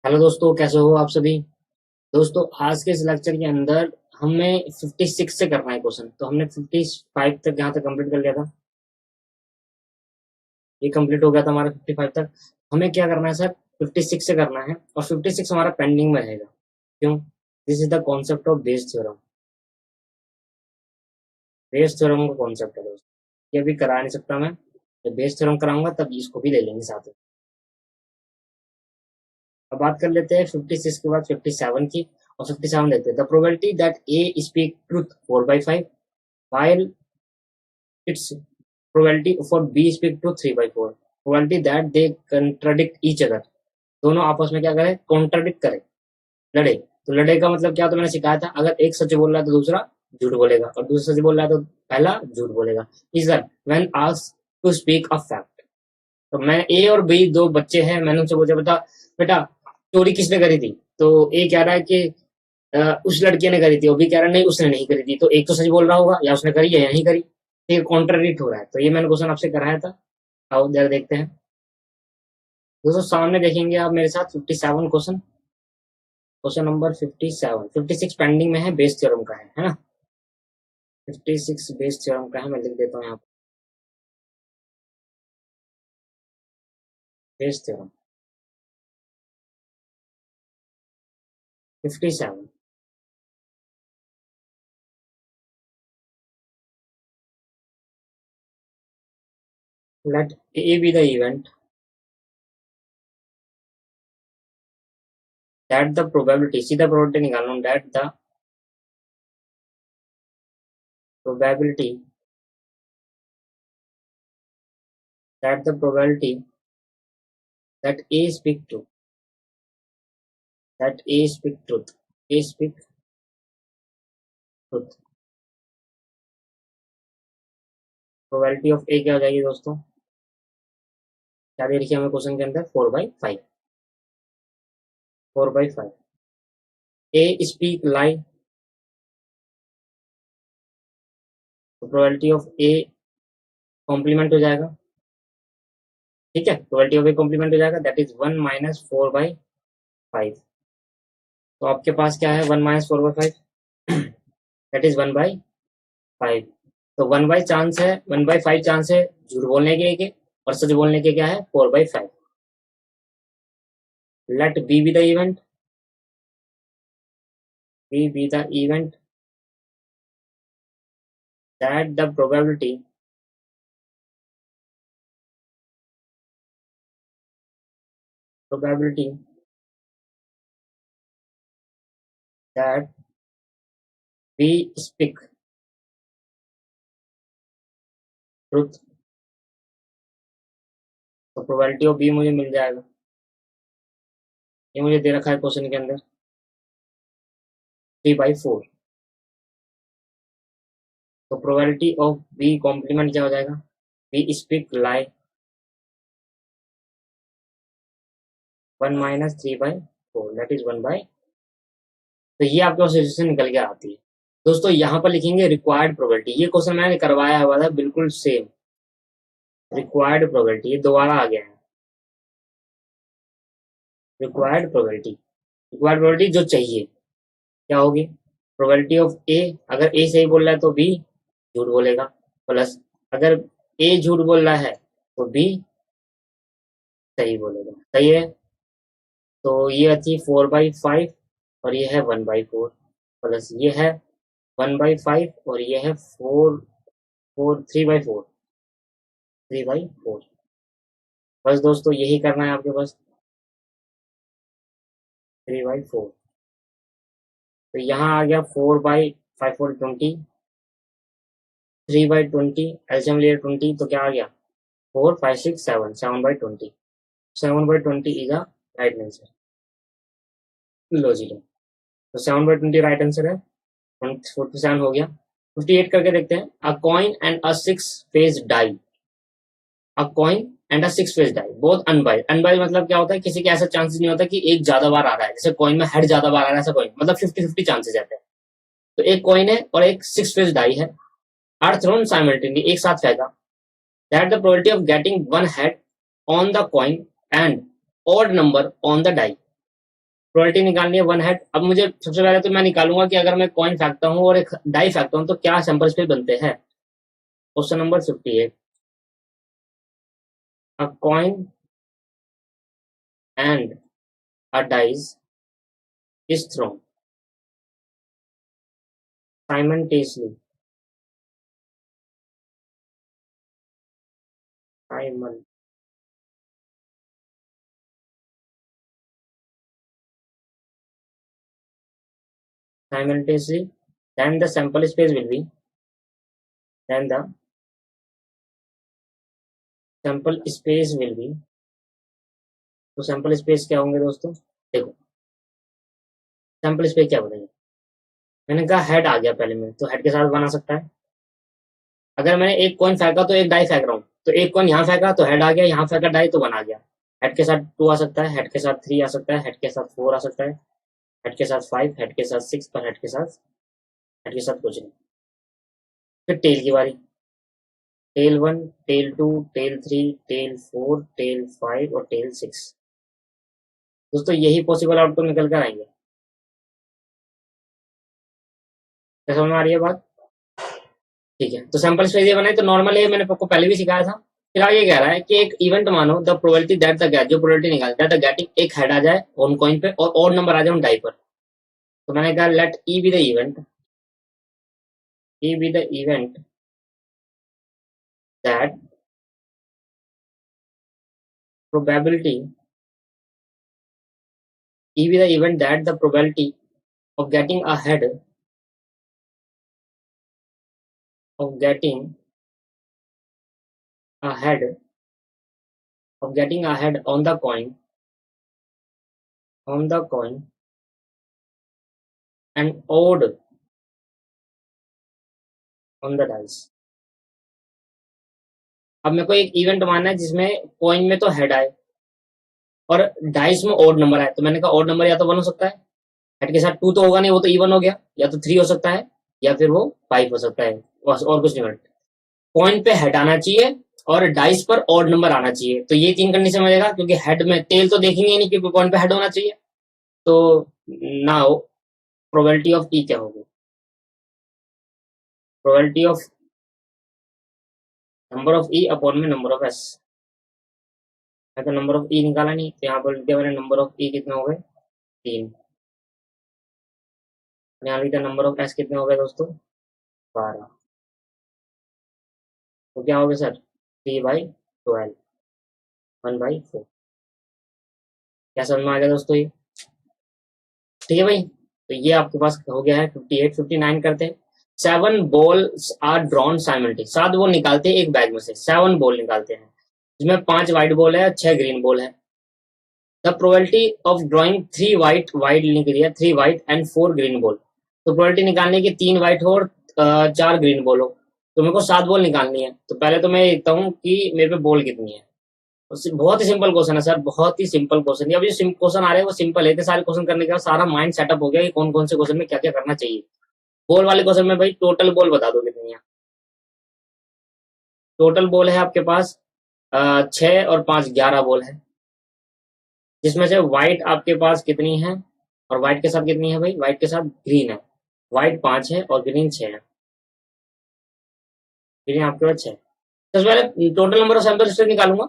Hello दोस्तों, कैसे हो आप सभी। दोस्तों, आज के इस लेक्चर के अंदर हमें 56 से करना है क्वेश्चन। तो हमने 55 तक यहाँ तक कंप्लीट कर लिया था। ये कंप्लीट हो गया था हमारा 55 तक। हमें क्या करना है सर, 56 से करना है और 56 हमारा पेंडिंग में रहेगा। क्यों? This is the concept of Bayes theorem. Bayes theorem का कॉन्सेप्ट है दोस्तों, ये अभी करा नहीं सकता मैं। जब बेस थ्योरम कराऊंगा तब इसको भी ले लेंगे साथ में। अब बात कर लेते हैं 56 के बाद 57 की। और 57 देखते हैं। The probability that A speak truth 4/5 while its probability for B speak to 3/4, probability that they contradict each other। दोनों आपस में क्या करें, कॉन्ट्राडिक्ट करें, लड़े। तो लड़े का मतलब क्या, तो मैंने सिखाया था, अगर एक सच बोल रहा है तो दूसरा झूठ बोलेगा, और दूसरा सच बोल रहा है तो पहला झूठ बोलेगा। Is that when asked to speak a fact. तो मैं ए और बी दो बच्चे हैं, मैंने उनसे पूछा, बता बेटा चोरी किसने करी थी। तो ए कह रहा है कि उस लड़के ने करी थी, और बी कह रहा है नहीं उसने नहीं करी थी। तो एक तो सच बोल रहा होगा, या उसने करी है या नहीं करी। तो ये कॉन्ट्राडिक्ट हो रहा है। तो ये मैंने क्वेश्चन आपसे कराया था। आओ जरा देखते हैं। दोस्तों सामने देखेंगे आप मेरे साथ 57 क्वेश्चन। Question number 57। 56 पेंडिंग में है, बेस थ्योरम का है ना। 56 बेस थ्योरम का है, मैं लिख देता हूँ यहाँ पे Bayes theorem 57। Let A be the event that the probability, सीधा प्रोबेबिलिटी निकालना, that the probability that the probability that A speak true, that A speak truth, A speak truth. Probability of A क्या हो जाएगी दोस्तों, क्या दे रखी है हमें क्वेश्चन के अंदर, 4/5। 4/5। ए स्पीक लाई, तो प्रोबेबिलिटी ऑफ ए कॉम्प्लीमेंट हो जाएगा। ठीक है, प्रोबेबिलिटी ऑफ ए कॉम्प्लीमेंट हो जाएगा, दैट इज 1 माइनस 4/5। तो आपके पास क्या है, 1 माइनस 4/5, दैट इज 1/5। तो 1/चांस है, 1/5 चांस है झूठ बोलने के और सच बोलने के क्या है, 4/5। Let B be the event, B be the event that the probability that B speak truth. तो प्रोबेबिलिटी ऑफ बी मुझे मिल जाएगा, ये मुझे दे रखा है क्वेश्चन के अंदर, 3/4। तो प्रोबेबिलिटी ऑफ बी कॉम्प्लीमेंट क्या हो जाएगा, B speak lie 1 minus 3/4, that is 1/। तो ये आपके पास सिचुएशन निकल के आती है। दोस्तों यहाँ पर लिखेंगे रिक्वायर्ड प्रोबेबिलिटी। ये क्वेश्चन मैंने करवाया हुआ था बिल्कुल सेम। रिक्वायर्ड प्रोबेबिलिटी ये दोबारा आ गया है। रिक्वायर्ड प्रोबेबिलिटी, रिक्वायर्ड प्रोबेबिलिटी जो चाहिए क्या होगी, प्रोबेबिलिटी ऑफ ए, अगर ए सही बोल रहा है तो बी झूठ बोलेगा, प्लस अगर ए झूठ बोल रहा है तो बी सही बोलेगा। सही है। तो ये थी 4/5 और ये है 1/4, प्लस ये है 1/5 और ये है 3/4। 3/4। बस दोस्तों यही करना है आपके पास, 3/4। तो यहाँ आ गया 4/5 4 20, 3/20 एल्सियम लिया 20, तो क्या आ गया 4 5 6 7, 7/20। 7/20 इज अ राइट आंसर। लो जी लो। तो 7/20 राइट आंसर है। 47 हो गया। 58 करके देखते हैं। A coin and a 6 face die, a coin and a 6 face die both unbiased. Unbiased मतलब क्या होता है, किसी के ऐसा चांसेस नहीं होता कि एक ज्यादा बार आ रहा है, जैसे कॉइन में हेड ज्यादा बार आ रहा है, ऐसा कॉइन मतलब 50-50 चांसेस रहते हैं। तो एक कॉइन है और एक 6 फेस डाई है, आर थ्रोन साइमल्टेनियसली, एक साथ फेंका, that the probability of getting one head on the coin and odd number on the die. Probability निकालनी है वन हेड। अब मुझे सबसे पहले तो मैं निकालूंगा कि अगर मैं कॉइन फेंकता हूँ और एक डाई फेंकता हूँ तो क्या सैंपल स्पेस बनते हैं। Question number 58, a coin and a dice is thrown simultaneously simul- simultaneously, then the sample space will be then the sample space will be तो सैंपल स्पेस क्या होंगे दोस्तों, देखो सैंपल स्पेस क्या बताइए। मैंने कहा हेड आ गया पहले में, तो हेड के साथ बना सकता है। अगर मैंने एक कॉइन फेंका तो एक डाई फेंक रहा हूँ, तो एक कॉइन यहाँ फेंका तो हेड आ गया, यहाँ फेंका डाई तो वन आ गया। हेड के साथ टू आ सकता है, हेड के साथ थ्री आ सकता है, हेड के साथ फोर आ सकता है, हेड के साथ फाइव, हेड के साथ सिक्स, और हेड के साथ कुछ नहीं। फिर टेल की बारी, tail one, tail two, tail three, tail four, tail five और टेल सिक्स। दोस्तों यही पॉसिबल आउटपुट निकल कर आएंगे। क्या समझ में आ रही है बात? ठीक है, तो सैंपल स्पेस ये बनाए तो नॉर्मल है, मैंने आपको पहले भी सिखाया था। फिर आगे कह रहा है कि एक इवेंट मानो the probability that the get, जो प्रोबेबिलिटी निकाल दैट द गेटिंग एक हेड आ जाए ऑन कॉइन पे और ऑड नंबर आ जाए ऑन डाई पर। तो मैंने कहा let E be the event, E be the event that probability, E be the event that the probability of getting ahead of getting ahead getting ahead on the coin and odd on the dice। अब मेरे को एक event मानना है जिसमें coin में तो head आए और डाइस में ओड नंबर आए। तो मैंने कहा ओड नंबर या तो वन हो सकता है, हेड के साथ टू तो होगा नहीं, वो तो इवन हो गया, या तो थ्री हो सकता है, या फिर वो फाइव हो सकता है, बस और कुछ नहीं बनता। कॉइन पे हेड आना चाहिए और डाइस पर ऑड नंबर आना चाहिए। तो ये तीन कंडीशन मिलेगा, क्योंकि हेड में टेल तो देखेंगे नहीं, क्योंकि कॉइन पे हेड होना चाहिए। तो नाउ प्रोबेबिलिटी ऑफ ई क्या होगी, probability of number of E upon में नंबर ऑफ एस। मैं तो नंबर ऑफ ई निकाला नहीं, तो यहाँ पर लिख दिया मैंने नंबर ऑफ ई कितने हो गए, तीन। यहाँ लिखा नंबर ऑफ एस कितने हो गए दोस्तों, 12। तो क्या हो गया सर, 3/12, 1/4। क्या समझ में आ गया दोस्तों ये? ठीक है भाई, तो ये आपके पास हो गया है 58। 59 करते हैं। 7 balls are drawn simultaneously, 7 ball निकालते हैं एक बैग में से, 7 बॉल निकालते हैं, जिसमें 5 व्हाइट बॉल है, 6 ग्रीन बॉल है। The probability of drawing 3 white, white लिख दिया, 3 व्हाइट एंड 4 ग्रीन बॉल। तो प्रोबेबिलिटी निकालने की 3 व्हाइट हो और 4 ग्रीन बॉल हो। तो मेरे को 7 बॉल निकालनी है। तो पहले तो मैं देखता हूँ कि मेरे पे बॉल कितनी है। बहुत ही सिंपल क्वेश्चन है सर, बहुत ही सिंपल क्वेश्चन है। अभी जो क्वेश्चन आ रहे हैं वो सिंपल है, सारे क्वेश्चन करने के बाद सारा माइंड सेटअप हो गया कि कौन कौन से क्वेश्चन में क्या क्या करना चाहिए। बॉल वाले क्वेश्चन में भाई टोटल बॉल बता दो कितनी है। टोटल बॉल है आपके पास 6 और 5, 11 बॉल है, जिसमें से व्हाइट आपके पास कितनी है, और व्हाइट के साथ कितनी है भाई, व्हाइट के साथ ग्रीन है। व्हाइट 5 है और ग्रीन 6 है, ग्रीन आपके पास 6। सबसे पहले टोटल नंबर ऑफ सैंपल से निकालूंगा,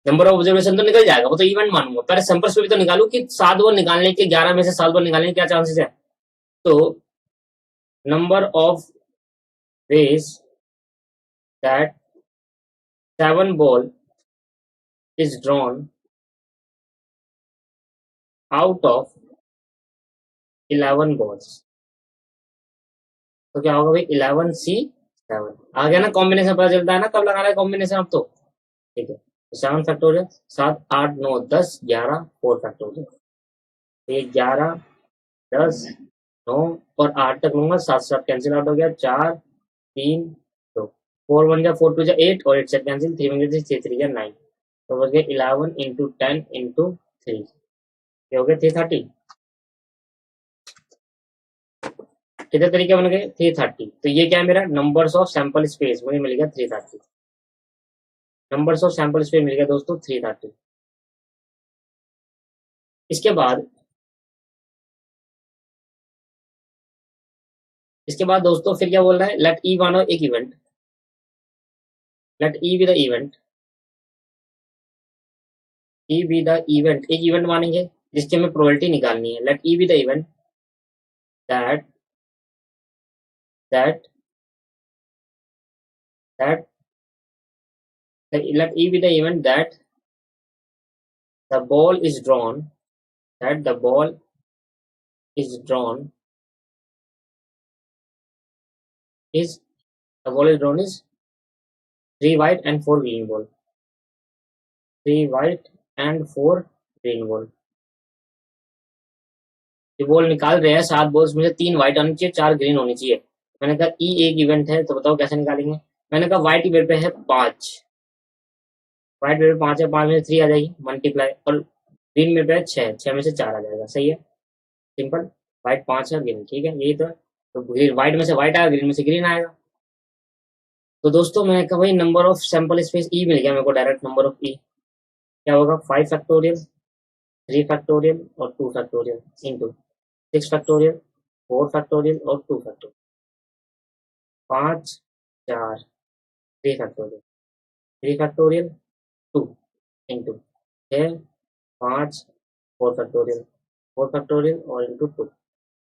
नंबर ऑफ ऑब्जर्वेशन तो निकल जाएगा, वो तो इवेंट मानूंगा। पहले सैंपल्स पे भी तो निकालू कि 7 बॉल निकालने के, 11 में से 7 बॉल निकालने के क्या चांसेस है। तो number of ways that 7 ball is drawn out of 11 balls। तो क्या होगा भाई, 11C7 आ गया ना। कॉम्बिनेशन पता चलता है ना कब लगाना है कॉम्बिनेशन, अब तो ठीक है। तो 7 फैक्टोरियल, 7 8 9 10 11, 4 फैक्टोरियल। तो ये 11 10 9 और 8 तक लूंगा, 7 7 कैंसिल आउट हो गया, 4 3 2, 4 1 जा 4 2 जा 8 और 8 से कैंसिल, 3 1 3 3 3 9। तो बच गया 11 इंटू 10 इंटू 3, ये हो गया 330। कितने तरीके बन गए, 330। तो ये क्या है मेरा नंबर्स ऑफ सैंपल स्पेस, मुझे मिल गया 330। नंबर्स ऑफ सैंपल स्पेस मिल गया दोस्तों 330। इसके बाद इसके बाद दोस्तों फिर क्या बोल रहा है, लेट ई मानो एक event, let E be the event, E be the event, एक इवेंट मानेंगे जिसकी हमें प्रोबेबिलिटी निकालनी है। Let E be the event that that that let E be the event that the ball is drawn, that the ball is drawn is the ball is drawn is 3 white and 4 green ball, 3 white and 4 green ball। ये ball निकाल रहे हैं 7 balls में से 3 white आनी चाहिए, 4 green होनी चाहिए। मैंने कहा ई एक इवेंट है, तो बताओ कैसे निकालेंगे। मैंने कहा व्हाइट इवेंट पे है 5, व्हाइट में 5 है, 5 में से 3 आ जाएगी मल्टीप्लाई, और ग्रीन में पे है 6, 6 में से 4 आ जाएगा। सही है, सिंपल। व्हाइट 5 है, ग्रीन, ठीक है, यही तो व्हाइट में से व्हाइट आएगा, ग्रीन में से ग्रीन आएगा। तो दोस्तों मैंने कहा भाई number of sample space E मिल गया मेरे को, डायरेक्ट नंबर ऑफ ई क्या होगा, 5 फैक्टोरियल, 3 फैक्टोरियल और 2 फैक्टोरियल इंटू 6 फैक्टोरियल, 4 फैक्टोरियल और 2 factorial, 5 4 3 factorial, 3 factorial 2 into 6 5 4 factorial, 4 factorial और इंटू 2,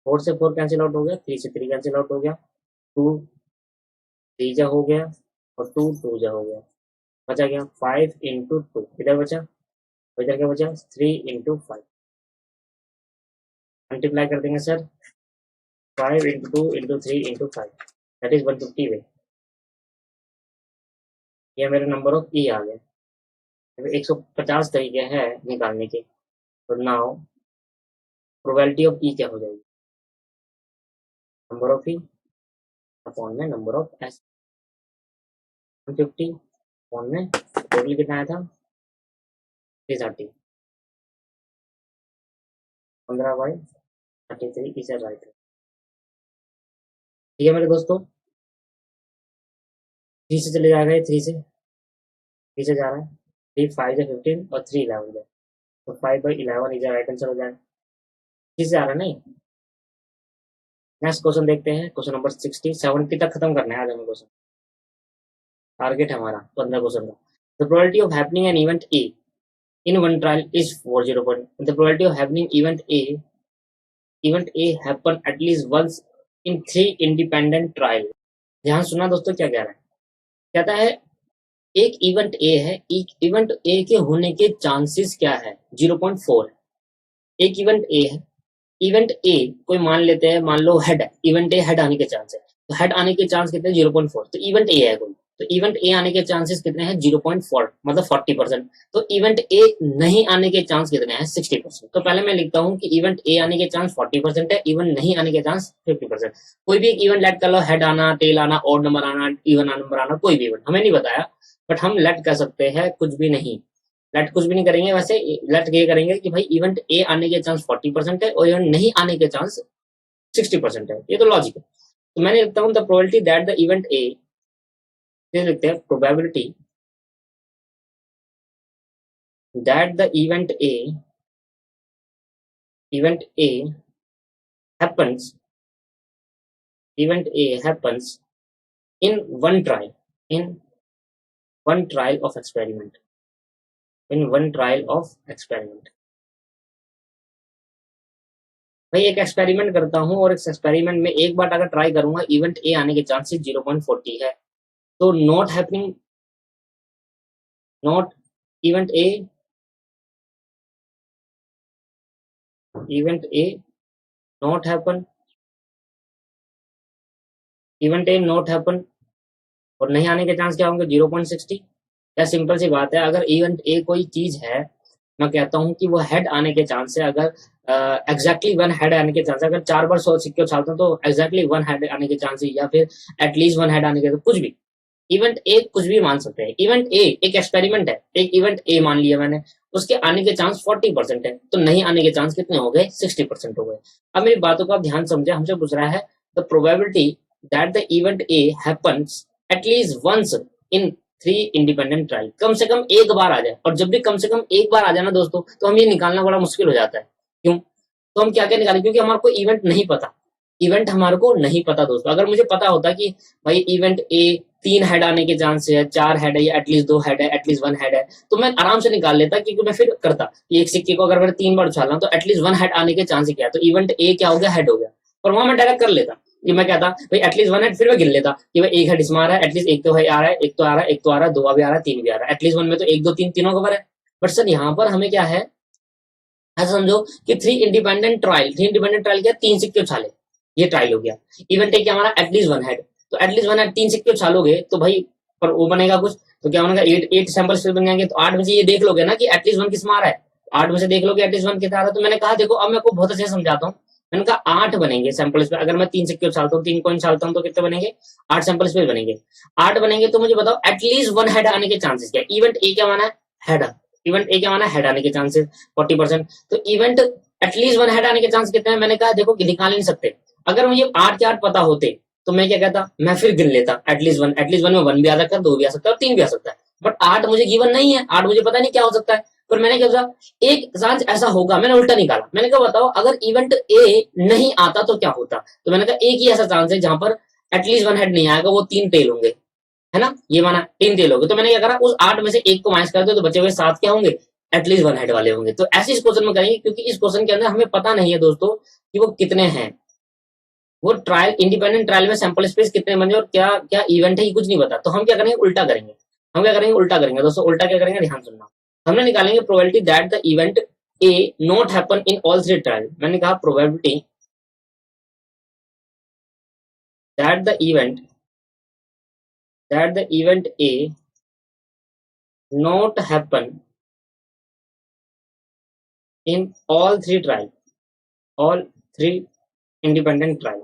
4 से 4 कैंसिल आउट हो गया, 3 से 3 कैंसिल आउट हो गया, 2 3 जा हो गया और 2 2 जा हो गया, बचा गया 5 इंटू 2, इधर बचा, इधर क्या बचा 3 इंटू 5, मल्टीप्लाई कर देंगे sir, 5 into 2 into 3 into 5, that is 150 वे। ये मेरे नंबर ऑफ ई आ गए। 150 तरीके हैं निकालने के, तो नाउ प्रोबेबिलिटी ऑफ ई क्या हो जाएगी, नंबर ऑफ ई अपॉन में नंबर ऑफ एस, 150 अपॉन में टोटल कितना आया था 330, 15/33 इज राइट। ठीक है मेरे दोस्तों, 3 से चले जाएगा, ये 3 से जा रहा है, 3 5 है 15 और 3 11 है, तो 5/11 इज राइट आंसर हो जाएगा। 3 से आ रहा है नहीं। नेक्स्ट क्वेश्चन देखते हैं, क्वेश्चन नंबर 60, 70 तक खत्म करना है आज हमें क्वेश्चन, टारगेट है हमारा 15 क्वेश्चन का। The probability of happening an event A in one trial is 40 point. The probability of happening event A happen at least once in 3 independent trial। ध्यान सुना दोस्तों, क्या कह रहा है, कहता है एक इवेंट ए है, एक इवेंट ए के होने के चांसेस क्या है 0.4। एक इवेंट ए है, इवेंट ए कोई मान लेते हैं, मान लो हेड है, इवेंट ए हेड आने के चांस है, तो हेड आने के चांस कितने 0.4, तो इवेंट ए है कोई, तो इवेंट ए आने के चांसेस कितने हैं 0.4 मतलब 40%। तो इवेंट ए नहीं आने के चांस कितने हैं 60%। तो पहले मैं लिखता हूं कि इवेंट ए आने के चांस 40% है, इवेंट नहीं आने के चांस 50%। कोई भी एक इवेंट लेट कर लो, हेड आना, टेल आना, ऑड नंबर आना, इवन नंबर आना, कोई भी इवेंट हमें नहीं बताया, बट हम लेट कर सकते हैं कुछ भी नहीं, लेट कुछ भी नहीं करेंगे, वैसे लेट ये करेंगे कि भाई इवेंट ए आने के चांस 40% है और इवेंट नहीं आने के चांस 60% है, ये तो लॉजिक है। तो मैंने लिखता हूं the probability that the event ए, लिखते हैं probability that the event A happens in one trial of experiment, भाई एक एक्सपेरिमेंट करता हूं और इस एक्सपेरिमेंट में एक बार अगर ट्राई करूंगा, इवेंट ए आने के चांसेस 0.40 है, तो not happening, not event A not happen, event A not happen, और नहीं आने के चांस क्या होंगे 0.60। या सिंपल सी बात है, अगर इवेंट ए कोई चीज है, मैं कहता हूं कि वो हेड आने के चांस है, अगर एग्जैक्टली 1 हेड आने के चांस है, अगर 4 बार 100 सिक्के उछालता हूं तो एग्जैक्टली 1 हेड आने के चांस है, या फिर एटलीस्ट 1 हेड आने के, तो कुछ भी इवेंट ए कुछ भी मान सकते हैं। इवेंट ए एक एक्सपेरिमेंट है, एक इवेंट ए मान लिया मैंने, उसके आने के चांस 40% है, तो नहीं आने के चांस कितने हो गए 60% हो गए। अब मेरी बातों को आप ध्यान समझे, हमसे पूछ रहा है the probability that the event A happens at least once in 3 independent trial, कम से कम एक बार आ जाए। और जब भी कम से कम एक बार आ जाए ना दोस्तों, तो हम ये निकालना बड़ा मुश्किल हो जाता है। क्यों? तो हम क्या क्या निकालें, क्योंकि हमारे को इवेंट नहीं पता, इवेंट हमारे को नहीं पता दोस्तों। अगर मुझे पता होता कि भाई इवेंट ए 3 हेड आने के चांस है, 4 हेड है, या एटलीस्ट 2 हेड है, एटलीस्ट 1 हेड है, तो मैं आराम से निकाल लेता, क्योंकि मैं फिर करता कि एक सिक्के को अगर मैंने 3 बार उछाला तो एटलीस्ट 1 हेड आने के चांस ही क्या है, तो इवेंट ए क्या हो गया, हेड हो गया। पर वहां मैं डायरेक्ट कर लेता कि मैं कहता भाई एटलीस्ट 1 हेड, फिर मैं गिन लेता कि भाई एक हेड इसमें आ रहा है, एटलीस्ट एक तो है आ रहा है, एक तो आ रहा है, एक तो आ रहा है, 2 भी आ रहा है, 3 भी आ रहा है, एटलीस्ट 1 में तो 1 2 3 तीनों कवर है। बट सर यहाँ पर हमें क्या है, ऐसा समझो कि 3 इंडिपेंडेंट ट्रायल क्या, 3 सिक्के उछाले, ये ट्रायल हो गया। इवेंट है क्या हमारा, एटलीस्ट 1 हेड, तो एटलीस्ट 1 हेड 3 सिक्के उछालोगे तो भाई पर वो बनेगा कुछ, तो क्या बनेगा, 8 सैंपल्स फिर बन जाएंगे। तो 8 में से ये देख लोगे ना कि एटलीस्ट 1 किस में आ रहा है, 8 में से देख लोगे एटलीस्ट 1 कितना आ रहा है। तो मैंने कहा देखो, अब मैं आपको बहुत अच्छे से समझाता हूँ। मैंने कहा 8 बनेंगे सैंपल्स पे, अगर मैं 3 सिक्के उछालता हूँ, 3 कॉइन उछालता हूँ, तो कितने बनेंगे, 8 सैंपल्स पे बनेंगे। 8 बनेंगे तो मुझे बताओ एटलीस्ट 1 हेड आने के चांसेस क्या है। इवेंट ए क्या माना है, हेड। इवेंट ए क्या माना है, हेड आने के चांसेस 40%। तो इवेंट एटलीस्ट 1 हेड आने के चांस कितने हैं, मैंने कहा देखो निकाल नहीं सकते। अगर मुझे 8 के 8 पता होते तो मैं क्या कहता, मैं फिर गिन लेता एटलीस्ट वन में 1 भी आ सकता है, 2 भी आ सकता है और 3 भी आ सकता है। बट 8 मुझे गिवन नहीं है, 8 मुझे पता नहीं क्या हो सकता है। पर मैंने क्या सोचा, एक चांस ऐसा होगा, मैंने उल्टा निकाला। मैंने कहा बताओ अगर इवेंट ए नहीं आता तो क्या होता, तो मैंने कहा एक ही ऐसा चांस है जहां पर एटलीस्ट 1 हेड नहीं आएगा, वो 3 टेल होंगे, है ना, ये माना 3 टेल होंगे। तो मैंने क्या करा, उस 8 में से एक को माइनस कर दो, तो बचे हुए 7 क्या होंगे, एटलीस्ट 1 हेड वाले होंगे। तो ऐसे इस क्वेश्चन में करेंगे, क्योंकि इस क्वेश्चन के अंदर हमें पता नहीं है दोस्तों कि वो कितने हैं, वो ट्रायल इंडिपेंडेंट ट्रायल में सैंपल स्पेस कितने बने और क्या क्या इवेंट है, ये कुछ नहीं पता। तो हम क्या करेंगे, उल्टा करेंगे। हम क्या करेंगे, उल्टा करेंगे दोस्तों। उल्टा क्या करेंगे, ध्यान सुनना। हमने निकालेंगे probability that the event A not happen in all 3 trial. मैंने कहा probability that the event A not happen in all 3 trial, all 3 independent trial.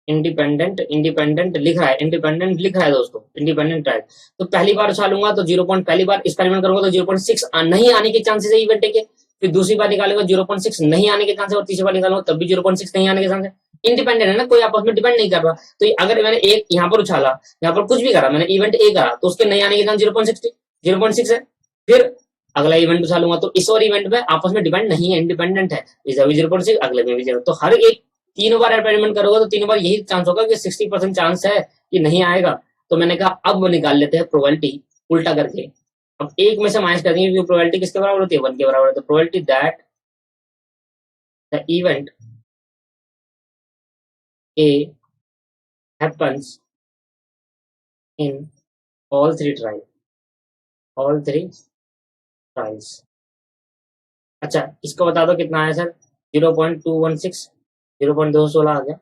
Independent लिख रहा है, इंडिपेंडेंट लिख रहा है दोस्तों, इंडिपेंडेंट ट्रायल। तो पहली बार उछालूंगा तो 0 पॉइंट, पहली बार एक्सपेरिमेंट करूंगा तो 0.6 नहीं आने के चांसेस है इवेंट के। फिर दूसरी बार निकालेगा 0.6 नहीं आने के चांस है, और तीसरी बार निकालूंगा तब भी 0.6 नहीं आने के चांस है। इंडिपेंडेंट है ना, कोई आपस में डिपेंड नहीं कर रहा। तो अगर मैंने एक यहाँ पर उछाला, यहाँ पर कुछ भी करा, मैंने इवेंट ए करा, तो उसके नहीं आने के चांस 0.6 है। फिर अगला इवेंट उछालूंगा तो इस और इवेंट में आपस में डिपेंड नहीं है, इंडिपेंडेंट है। इस अभी 0.6, अगले में भी 0। तो हर एक तीनों बार एक्सपेरिमेंट करोगे तो तीनों बार यही चांस होगा कि 60% चांस है कि नहीं आएगा। तो मैंने कहा अब वो निकाल लेते हैं प्रोबेबिलिटी उल्टा करके। अब एक में से माइनस कर देंगे, क्योंकि प्रोबेबिलिटी किसके बराबर होती है, 1 के बराबर है। तो probability that the event A happens in all three trials. अच्छा इसको बता दो कितना आया सर, 0.216, 0.216 आ गया,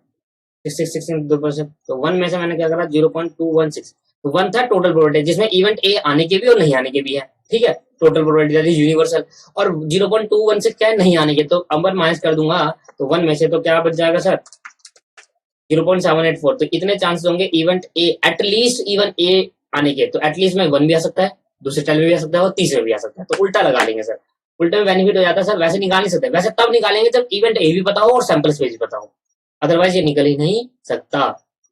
66 तो 1 में से मैंने क्या करा, 0.216। तो 1 था टोटल प्रोबेबिलिटी, जिसमें इवेंट ए आने के भी और नहीं आने के भी है, ठीक है। Total probability that is universal. और 0.216 क्या है, नहीं आने के, तो अब माइनस कर दूंगा तो 1 में से तो क्या बच जाएगा सर, 0.784। तो इतने चांसेस होंगे event A, at least even a आने के। तो एटलीस्ट में 1 भी आ सकता है, दूसरे टाइम में भी आ सकता है और तीसरे में भी आ सकता है। तो उल्टा लगा लेंगे सर, उल्टे में बेनिफिट हो जाता है सर। वैसे निकाल नहीं सकते, वैसे तब निकालेंगे जब इवेंट ए भी पता हो और सैंपल स्पेस भी पता हो, अदरवाइज ये निकल ही नहीं सकता।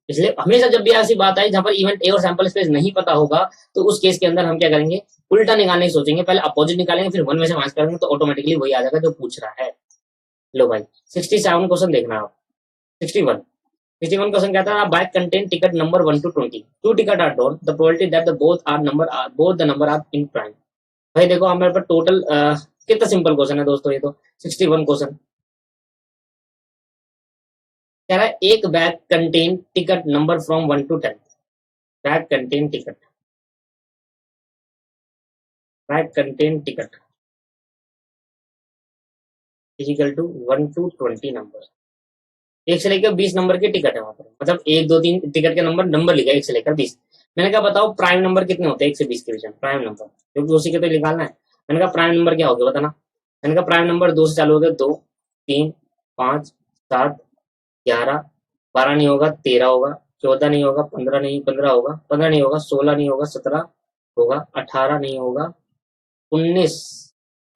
इसलिए हमेशा जब भी ऐसी बात आई जहां पर इवेंट ए और सैंपल स्पेस नहीं पता होगा, तो उस केस के अंदर हम क्या करेंगे, उल्टा निकालने की सोचेंगे। पहले अपोजिट निकालेंगे, फिर 1 में से माइनस करेंगे, तो ऑटोमेटिकली वही आ जाएगा जो पूछ रहा है। लो भाई 67 क्वेश्चन देखना आप। 61 61 क्वेश्चन कहता है, bag contain ticket number 1 to 20, 2 ticket are drawn, the probability that the both the number are in prime. भाई देखो हमारे पास टोटल कितना सिंपल क्वेश्चन है दोस्तों ये तो। 61 क्वेश्चन कह रहा है, एक bag contain ticket number from 1 to 10। Bag contain ticket, bag contain ticket equal to 1 to 20 number. 1 से लेकर 20 नंबर की टिकट है वहां पर, मतलब 1 2 3 टिकट के नंबर लिखा है 1 से लेकर 20। मैंने कहा बताओ प्राइम नंबर कितने होते हैं 1 से 20 के बीच में, प्राइम नंबर, क्योंकि उसी के तो निकालना है। मैंने कहा प्राइम नंबर क्या होगा बताना। मैंने कहा प्राइम नंबर 2 से चालू होगा, 2 3 5 7 11, 12 नहीं होगा, 13 होगा, 14 नहीं होगा, 15 नहीं, 15 होगा, 15 नहीं होगा, 16 नहीं होगा, 17 होगा, 18 नहीं होगा, 19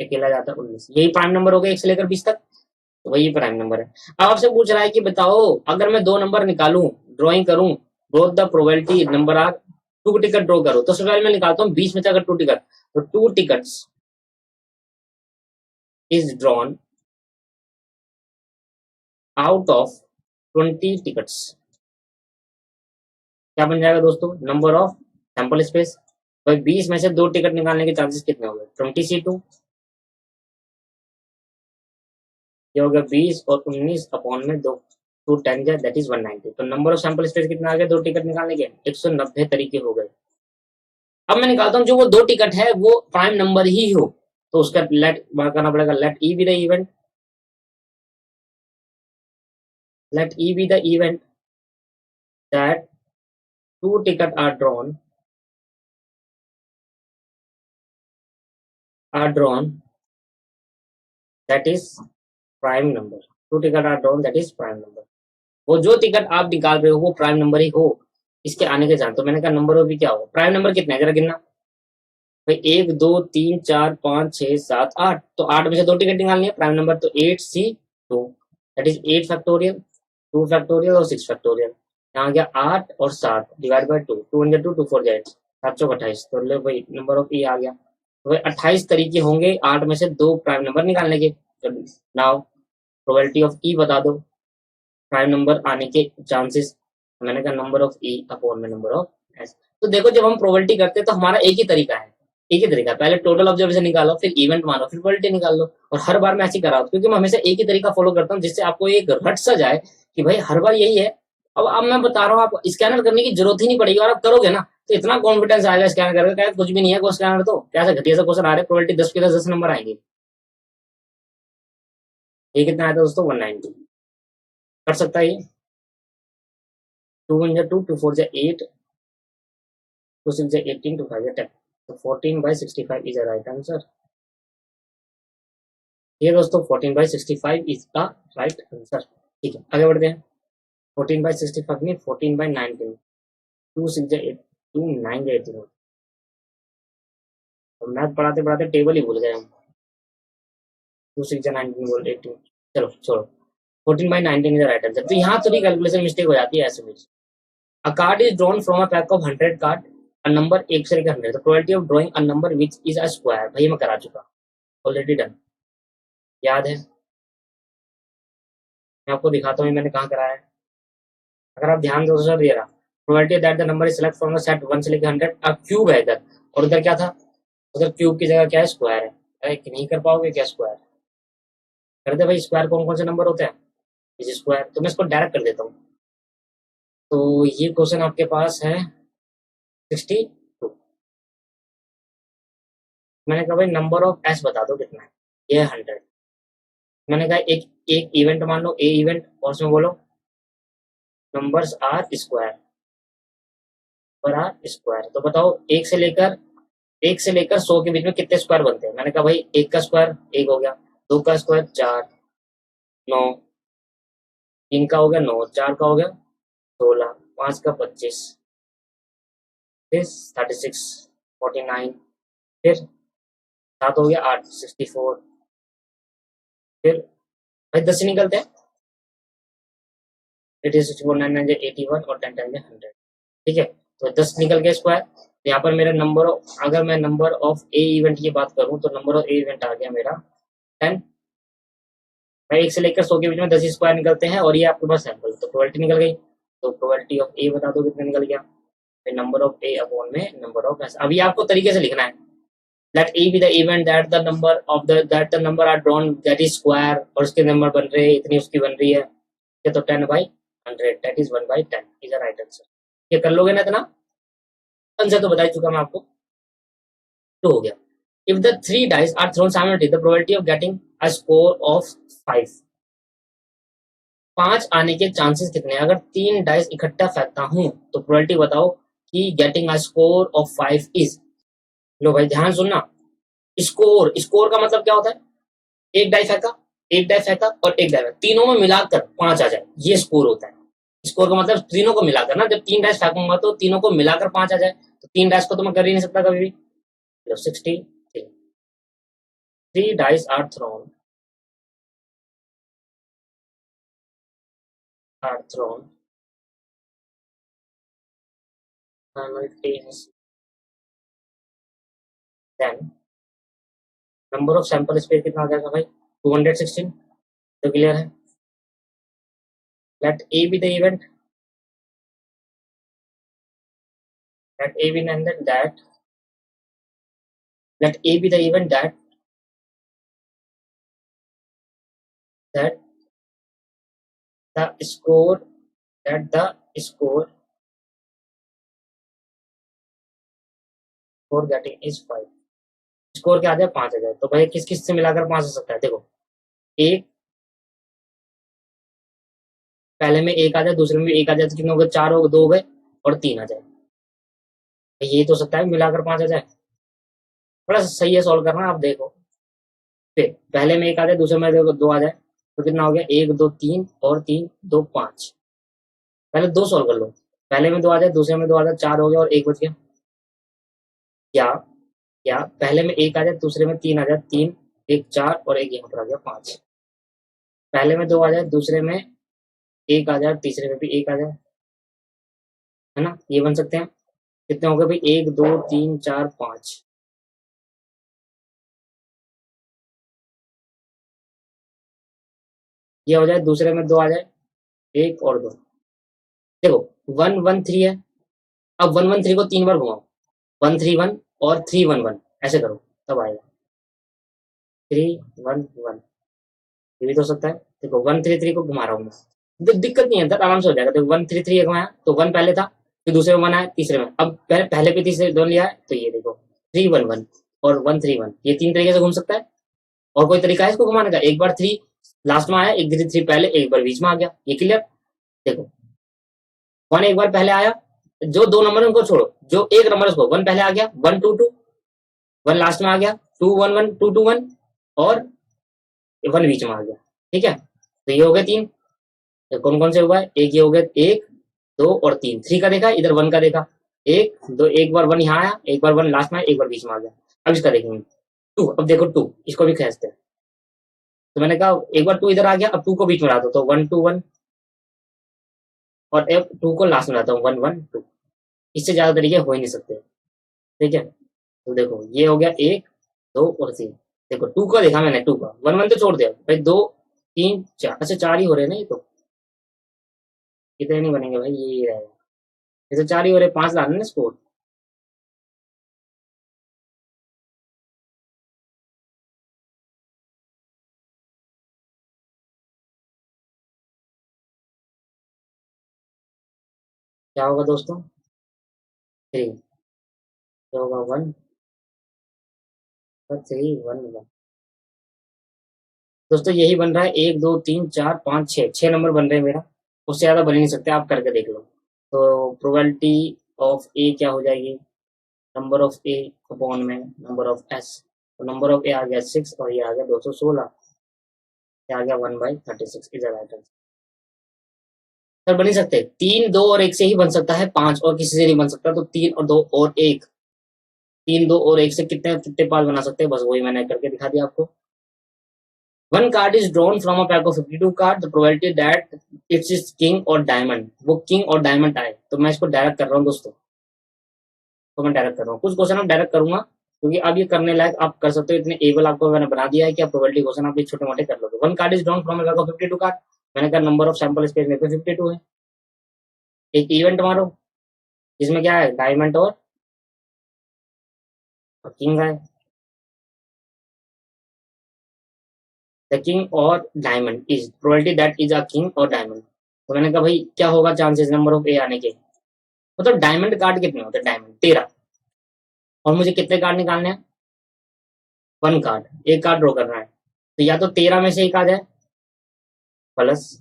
अकेला जाता है, 19। यही प्राइम नंबर हो गया 1 से लेकर 20 तक, तो वही प्राइम नंबर है। अब आपसे पूछ रहा है कि बताओ अगर मैं 2 नंबर निकालूं, ड्रॉइंग करूं, both the probability number are, 2 ticket draw करो, तो सबसे पहले मैं निकालता हूँ 20 में से अगर 2 टिकट, तो 2 tickets is drawn out of 20 tickets क्या बन जाएगा दोस्तों, नंबर ऑफ सैंपल स्पेस। भाई 20 में से 2 टिकट निकालने के चांसेस कितने हो गए, 20C2, ये हो गया 20 और 19 अपॉन में 2, 2 10 जाए दैट इज 190। तो नंबर ऑफ सैंपल स्पेस कितना आ गया 2 टिकट निकालने के, 190 तरीके हो गए। अब मैं निकालता हूँ जो वो 2 टिकट है वो प्राइम नंबर ही हो, तो उसका लेट करना पड़ेगा, let E be the event, let E be the event that 2 tickets are drawn that is prime number, 2 tickets are drawn that is prime number। वो जो टिकट आप निकाल रहे हो वो प्राइम नंबर ही हो, इसके आने के जान। तो मैंने कहा नंबर ऑफ भी क्या होगा, प्राइम नंबर कितने हैं जरा गिनना भाई, 1 2 3 4 5 6 7 8, तो 8 में से 2 टिकट निकालनी है प्राइम नंबर, तो 8C2 that is 8 factorial, 2 factorial और 6 फैक्टोरियल। यहाँ गया 8 और 7 डिवाइड बाई 2, 2 × 2 2 4 जाए 7 चौक 28, तो ले भाई नंबर ऑफ ई आ गया। तो भाई 28 तरीके होंगे 8 में से 2 प्राइम नंबर निकालने के। तो नाउ प्रोबेबिलिटी ऑफ ई बता दो, प्राइम नंबर आने के चांसेस। मैंने कहा नंबर ऑफ ई अपॉन में नंबर ऑफ एस। तो देखो जब हम प्रोबेबिलिटी करते हैं तो हमारा एक ही तरीका है, एक ही तरीका, पहले टोटल ऑब्जर्वेशन निकालो, फिर इवेंट मानो, फिर प्रोबेबिलिटी निकाल लो। और हर बार मैं ऐसे ही कराऊँ क्योंकि मैं हमेशा एक ही तरीका फॉलो करता हूँ, जिससे आपको एक रट सा जाए कि भाई हर बार यही है। अब मैं बता रहा हूँ, आप स्कैनर करने की जरूरत ही नहीं पड़ेगी, और आप करोगे ना तो इतना कॉन्फिडेंस आएगा स्कैनर करके, क्या कुछ भी नहीं है स्कैनर, तो क्या घटिया सा क्वेश्चन आ रहा है, प्रोबेबिलिटी 10 के 10 नंबर आएंगे। ये कितना आया था दोस्तों, 190। कर सकता है ये, 2 × 2 2 4 8, 2 6 18, 2 5 10, तो 14/65 इज द राइट आंसर। ये दोस्तों 14/65 इज द राइट आंसर। ठीक है आगे बढ़ते हैं। 14/65 नहीं, 14/19, 2 6 8, 2 9 18। तो मैथ पढ़ाते पढ़ाते टेबल ही भूल गए हम। 2 6 19 बोल 18, चलो छोड़ो। 14/19 इज द राइट आंसर। तो यहाँ थोड़ी कैलकुलेशन मिस्टेक हो जाती है ऐसे में। A card is drawn from a pack of 100 card, a number 1 से लेकर 100, the probability of drawing a number which is a square, भाई मैं करा चुका, ऑलरेडी डन, याद है। मैं आपको दिखाता हूँ मैंने कहाँ कराया है, अगर आप ध्यान दो सर, ये रहा probability that the number is select from the set 1 से लेकर 100, अब क्यूब है इधर, और उधर क्या था, उधर क्यूब की जगह क्या है, स्क्वायर है। अरे नहीं कर पाओगे क्या स्क्वायर, कर दे भाई, स्क्वायर कौन कौन से नंबर होते हैं, इज स्क्वायर, तो मैं इसको डायरेक्ट कर देता हूँ। तो ये क्वेश्चन आपके पास है 62। मैंने कहा भाई नंबर ऑफ एस बता दो कितना है, ये 100। मैंने कहा एक एक इवेंट मान लो, ए इवेंट, और उसमें बोलो नंबर्स आर स्क्वायर, पर आर स्क्वायर, तो बताओ एक से लेकर 100 के बीच में कितने स्क्वायर बनते हैं। मैंने कहा भाई एक का स्क्वायर एक हो गया, 2 का स्क्वायर 4, 9, 3 का हो गया 9, 4 का हो गया 16, 5 का 25, फिर 36, 49, फिर 7 हो गया 8, 64, फिर भाई 10 से निकलते हैं, 80, 64, 9 9 81 और 10 10 100। ठीक है, तो 10 निकल गया स्क्वायर। तो यहाँ पर मेरा नंबर, अगर मैं नंबर ऑफ ए इवेंट की बात करूँ तो नंबर ऑफ ए इवेंट आ गया मेरा 10। मैं 1 से लेकर 100 के बीच में 10 स्क्वायर निकलते हैं, और ये आपके पास सैंपल, तो प्रोबेबिलिटी निकल गई। तो प्रोबेबिलिटी ऑफ ए बता दो कितना निकल गया, फिर नंबर ऑफ ए अपॉन में नंबर ऑफ एस। अभी आपको तरीके से लिखना है, let A be the event that the number of that the number are drawn that is square, और उसके नंबर बन रहे हैं इतनी, उसकी बन रही है ये, तो 10/100 that is 1/10 is the right answer. ये कर लोगे ना इतना, आंसर तो बता ही चुका मैं आपको, तो हो गया। If the 3 dice are thrown simultaneously the probability of getting a score of 5, 5 आने के चांसेस कितने हैं, अगर 3 डाइस इकट्ठा फेंकता हूं तो प्रोबेबिलिटी बताओ कि getting a score of 5 is. लो भाई ध्यान सुनना, स्कोर, स्कोर का मतलब क्या होता है, एक डाई फेंका, एक डाई फेंका और एक डाई फेंका, तीनों में मिलाकर 5 आ जाए, ये स्कोर होता है। स्कोर का मतलब तीनों को मिलाकर ना, जब 3 डाइस फेंकूंगा तो तीनों को मिलाकर 5 आ जाए, तो 3 डाइस को तो मैं कर ही नहीं सकता कभी भी। 60, 3 dice are thrown, are thrown simultaneously, then number of sample space कितना आ जाएगा भाई, 216। तो क्लियर है, let A be the event, let A be the event that, let A be the event that the score, that the score getting is 5, score क्या आ जाए 5 आ जाए, तो भाई किस किस से मिलाकर 5 आ सकता है, देखो एक, पहले में एक आ जाए, दूसरे में भी एक आ जाए, तो कितने हो गए, 4 हो गए, 2 हो गए और 3 आ जाए, ये तो सकता है मिलाकर 5 आ जाए। बड़ा सही है सॉल्व करना, आप देखो फिर पहले में एक आ जाए, दूसरे में देखो 2 आ जाए, तो कितना हो गया, 1 2 3 और 3 2 5, पहले 2 सॉल्व कर लो, पहले में 2 आ जाए, दूसरे में 2 आ जाए, 4 हो गया और 1 बच गया, या या पहले में 1 आ जाए, दूसरे में 3 आ जाए, 3 1 4 और 1 यहाँ पर आ गया 5, पहले में 2 आ जाए, दूसरे में 1 आ जाए, तीसरे में भी 1 आ जाए, है ना, ये बन सकते हैं। कितने हो गए भाई, 1 2 3 4 5, ये हो जाए, दूसरे में 2 आ जाए, 1 और 2, देखो 1 1 3 है, अब 1 1 3 को 3 बार घुमाओ, 1 3 1 और 3 1 1, ऐसे करो तब आएगा 3 1 1, ये भी तो हो सकता है, देखो 1 3 3 को घुमा रहा हूँ मैं, दिक्कत नहीं है अंदर, आराम से हो जाएगा, देखो 1 3 3 घुमाया तो 1 पहले था, फिर दूसरे में 1 आया, तीसरे में, अब पहले पे तीसरे 2 लिया है, तो ये देखो 3 1 1 और 1 3 1, ये 3 तरीके से घूम सकता है। और कोई तरीका है इसको घुमाने का, एक बार 3 लास्ट में आया, एक 3 3 पहले, एक बार बीच में आ गया, ये क्लियर। देखो 1 एक बार पहले आया, जो 2 नंबर है उनको छोड़ो, जो एक नंबर है उसको, 1 पहले आ गया, 1 2 2, 1 लास्ट में आ गया, 2 1 1 2 2 1 और 1 बीच में आ गया, ठीक है, तो ये हो गए 3, तो कौन कौन से हुआ है, एक ये हो गया, 1 2 और 3, 3 का देखा, इधर 1 का देखा, 1 2, एक बार 1 यहाँ आया, एक बार 1 लास्ट में आया, एक बार बीच में आ गया, अब इसका देखेंगे 2, अब देखो 2, इसको भी खींचते हैं, तो मैंने कहा एक बार 2 इधर आ गया, अब 2 को बीच में ला दो, तो 1 2 1 और अब 2 को लास्ट में लाता हूँ, 1 1 2, इससे ज्यादा तरीके हो ही नहीं सकते, ठीक है, तो देखो ये हो गया 1 2 और 3, देखो 2 का देखा मैंने, 2 का 1 1 तो छोड़ दिया भाई, 2 3 4, अच्छा 4 ही हो रहे हैं ना, ये तो इतने नहीं बनेंगे भाई, ये ही रहेगा, ये तो 4 ही हो रहे, 5 लाने ना स्कोर, क्या होगा दोस्तों, 3, क्या होगा 1 3 1 1, दोस्तों यही बन रहा है, 1 2 3 4 5 6, 6 नंबर बन रहे हैं मेरा, उससे ज्यादा बन ही नहीं सकते, आप करके देख लो, तो प्रोबेबिलिटी ऑफ ए क्या हो जाएगी, नंबर ऑफ ए अपॉन में नंबर ऑफ एस, तो नंबर ऑफ ए आ गया 6 और ये आ गया 216, ये आ गया 1/36, इधर आइटम सर बन ही सकते, 3 2 और 1 से ही बन सकता है, 5 और किसी से नहीं बन सकता, तो 3 और 2 और 1, 3 2 और 1 से कितने कितने पार्ट बना सकते हैं, बस वही मैंने करके दिखा दिया आपको। One card is drawn from a pack of 52 cards. The probability that it's is king or diamond, वो king और diamond आए, तो मैं इसको डायरेक्ट कर रहा हूँ दोस्तों, तो मैं डायरेक्ट कर रहा हूँ, कुछ क्वेश्चन हम डायरेक्ट करूंगा, क्योंकि अब ये करने लायक आप कर सकते हो, इतने एबल आपको मैंने बना दिया है कि आप प्रोबेबिलिटी क्वेश्चन आप ये छोटे मोटे कर लोगे। One card is drawn from a pack of 52 card, मैंने कहा नंबर ऑफ सैंपल स्पेस में 52 है, एक इवेंट मारो जिसमें क्या है, डायमंड और किंग है, द किंग और diamond is probability that is a king और डायमंड, तो मैंने कहा भाई क्या होगा चांसेस नंबर ऑफ ए आने के, मतलब डायमंड कार्ड कितने होते हैं, डायमंड 13, और मुझे कितने कार्ड निकालने हैं, 1 कार्ड, एक कार्ड ड्रॉ करना है, तो या तो 13 में से एक आ जाए, प्लस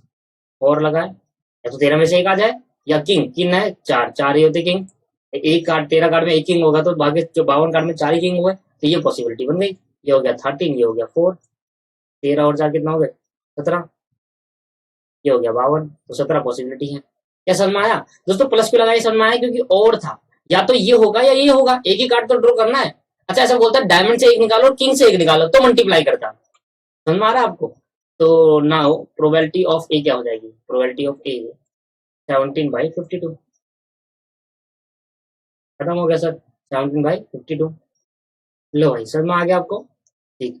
और लगाए, या तो 13 में से एक आ जाए, या किंग, किंग है 4, 4 ही होते किंग, एक कार्ड 13 कार्ड में एक किंग होगा, तो बाकी जो 52 कार्ड में 4 ही किंग हुए, तो ये पॉसिबिलिटी बन गई, ये हो गया 13, ये हो गया 4, 13 और 4 कितना हो गए 17, ये हो गया 52, तो 17 पॉसिबिलिटी है, क्या समझ में आया दोस्तों, प्लस क्यों लगाया समझ में आया, क्योंकि और था, या तो ये होगा या ये होगा, एक ही कार्ड तो ड्रॉ करना है, अच्छा ऐसा बोलता है डायमंड से एक निकालो किंग से एक निकालो तो मल्टीप्लाई करता, समझ में आ रहा है आपको, तो नाउ प्रोबेबिलिटी ऑफ ए क्या हो जाएगी, प्रोबेबिलिटी ऑफ ए 17/52, खत्म हो गया सर, 17/52, लो भाई समझ में आ गया आपको, ठीक,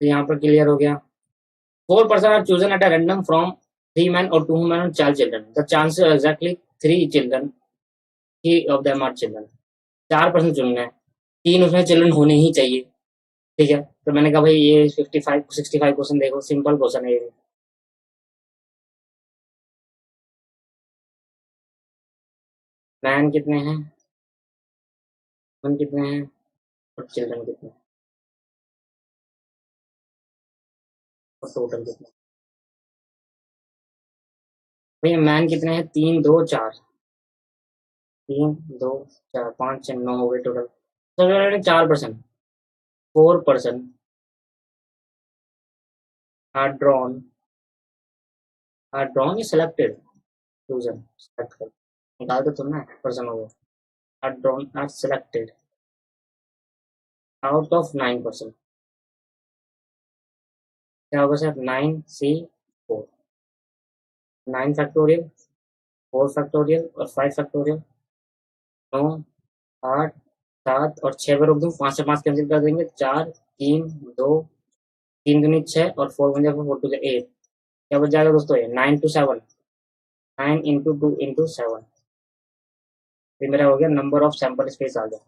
तो यहाँ पर क्लियर हो गया। 4 person are chosen at a random from 3 men or 2 women and 4 children. The chances are exactly 3 children. 3 of them are children. 4% चुनना है, 3 उसमें चिल्ड्रन होने ही चाहिए। ठीक है, तो मैंने कहा भाई ये 65 क्वेश्चन देखो, सिंपल क्वेश्चन है ये। मैन कितने हैं, वुमेन कितने हैं और चिल्ड्रन कितने हैं और टोटल कितने हैं। भैया मैन कितने हैं, 3 2 4, 3 2 4 5 6 9 हो गए टोटल। तो 4%, 4% are drawn is selected, chosen, select कर निकाल तो तुम ना पर्सन हो, are drawn are selected out of 9%। क्या होगा सर, 9C4, 9 फैक्टोरियल, 4 फैक्टोरियल और 5 फैक्टोरियल, 9 8 7 और 6 पे रोक दूँ, 5 से 5 कैंसिल कर देंगे, 4 3 2, 3 दूनी 6 और 4 बन जाएगा 4 2 8। क्या बच जाएगा दोस्तों, ये 9 to 7, 9 into 2 into 7। ये मेरा हो गया नंबर ऑफ सैंपल स्पेस आ गया,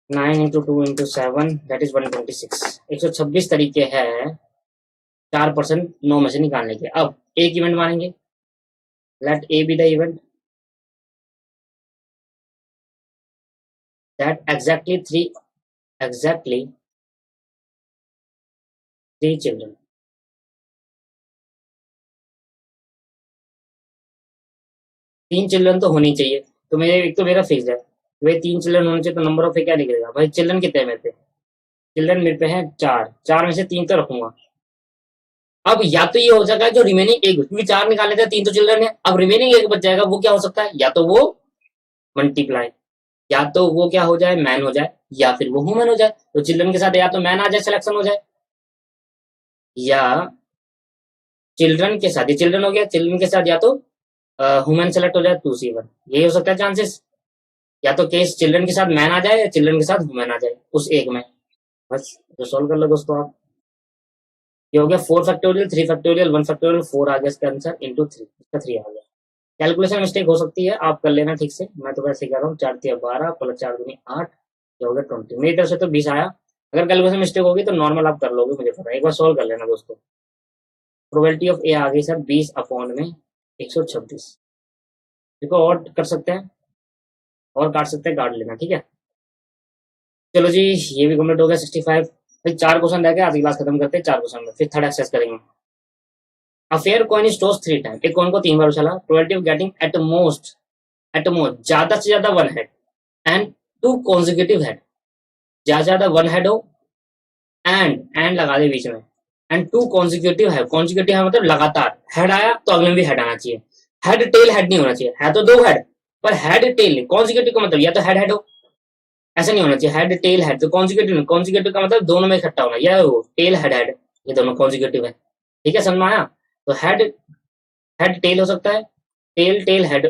9 into 2 into 7 दैट इज 126। 126 तरीके हैं 4% 9 में से निकालने के। अब एक इवेंट मानेंगे, let A be the event that exactly 3 children. 3 children तो होनी चाहिए, तो मेरे एक तो मेरा फिक्स है भाई 3 चिल्ड्रन होने चाहिए, तो नंबर ऑफ ए क्या निकलेगा भाई, चिल्ड्रन कितने हैं मेरे पे, चिल्ड्रन मेरे पे हैं 4, 4 में से 3 तो रखूंगा। अब या तो ये हो जाएगा जो रिमेनिंग एक, क्योंकि 4 निकाले थे 3 तो चिल्ड्रन है, अब रिमेनिंग एक बच जाएगा, वो क्या हो सकता है, या तो वो मल्टीप्लाई, या तो वो क्या हो जाए, मैन हो जाए, या फिर वो वुमेन हो जाए। तो चिल्ड्रन के साथ या तो मैन आ जाए, सिलेक्शन हो जाए, या चिल्ड्रन के साथ, ये चिल्ड्रन हो गया, चिल्ड्रन के साथ या तो वुमेन सेलेक्ट हो जाए 2C1, यही हो सकता है चांसेस। या तो केस चिल्ड्रन के साथ मैन आ जाए या चिल्ड्रन के साथ वुमेन आ जाए उस एक में। बस तो सॉल्व कर लो दोस्तों आप। ये हो गया 4 फैक्टोरियल, 3 फैक्टोरियल, 1 फैक्टोरियल, 4 आ गया इसका आंसर इंटू 3, इसका 3 आ गया। कैलकुलेशन मिस्टेक हो सकती है, आप कर लेना ठीक से, मैं तो वैसे ही कर रहा हूँ। 4 तिया 12 प्लस 4 दूनी 8, ये हो गया 20। मेरी तरफ से तो 20 आया, अगर कैलकुलेशन मिस्टेक होगी तो नॉर्मल आप कर लोगे, मुझे पता है, एक बार सॉल्व कर लेना दोस्तों। प्रोबेबिलिटी ऑफ ए आ गई सर 20 अपॉन में 126। देखो और कर सकते हैं, और काट सकते हैं, काट लेना ठीक है। चलो जी, ये भी कम्प्लीट हो गया 65। भाई 4 क्वेश्चन रह गए, आज की क्लास खत्म करते हैं 4 क्वेश्चन में, फिर थर्ड एक्सरसाइज करेंगे। A fair coin is tossed 3 times, एक कॉइन को 3 बार उछाला, probability of getting at most ज्यादा से ज्यादा 1 हेड एंड 2 कॉन्जिक्यूटिव हेड, ज्यादा से ज्यादा 1 हेड हो, एंड लगा दे बीच में, एंड 2 कॉन्जिक्यूटिव है, कॉन्जिक्यूटिव है मतलब लगातार हेड आया तो अगले में भी हेड आना चाहिए। हेड टेल हेड नहीं होना चाहिए, है तो 2 हेड पर हेड टेल, कॉन्जिक्यूटिव का मतलब या तो हेड हेड हो, ऐसा नहीं होना चाहिए, हेड टेल हेड, तो कॉन्जिक्यूटिव, कॉन्जिक्यूटिव का मतलब दोनों में इकट्ठा होना, या वो टेल हेड हेड, ये दोनों कॉन्जिक्यूटिव है। ठीक है, समझ में आया। तो हेड हेड टेल हो सकता है, tail tail head,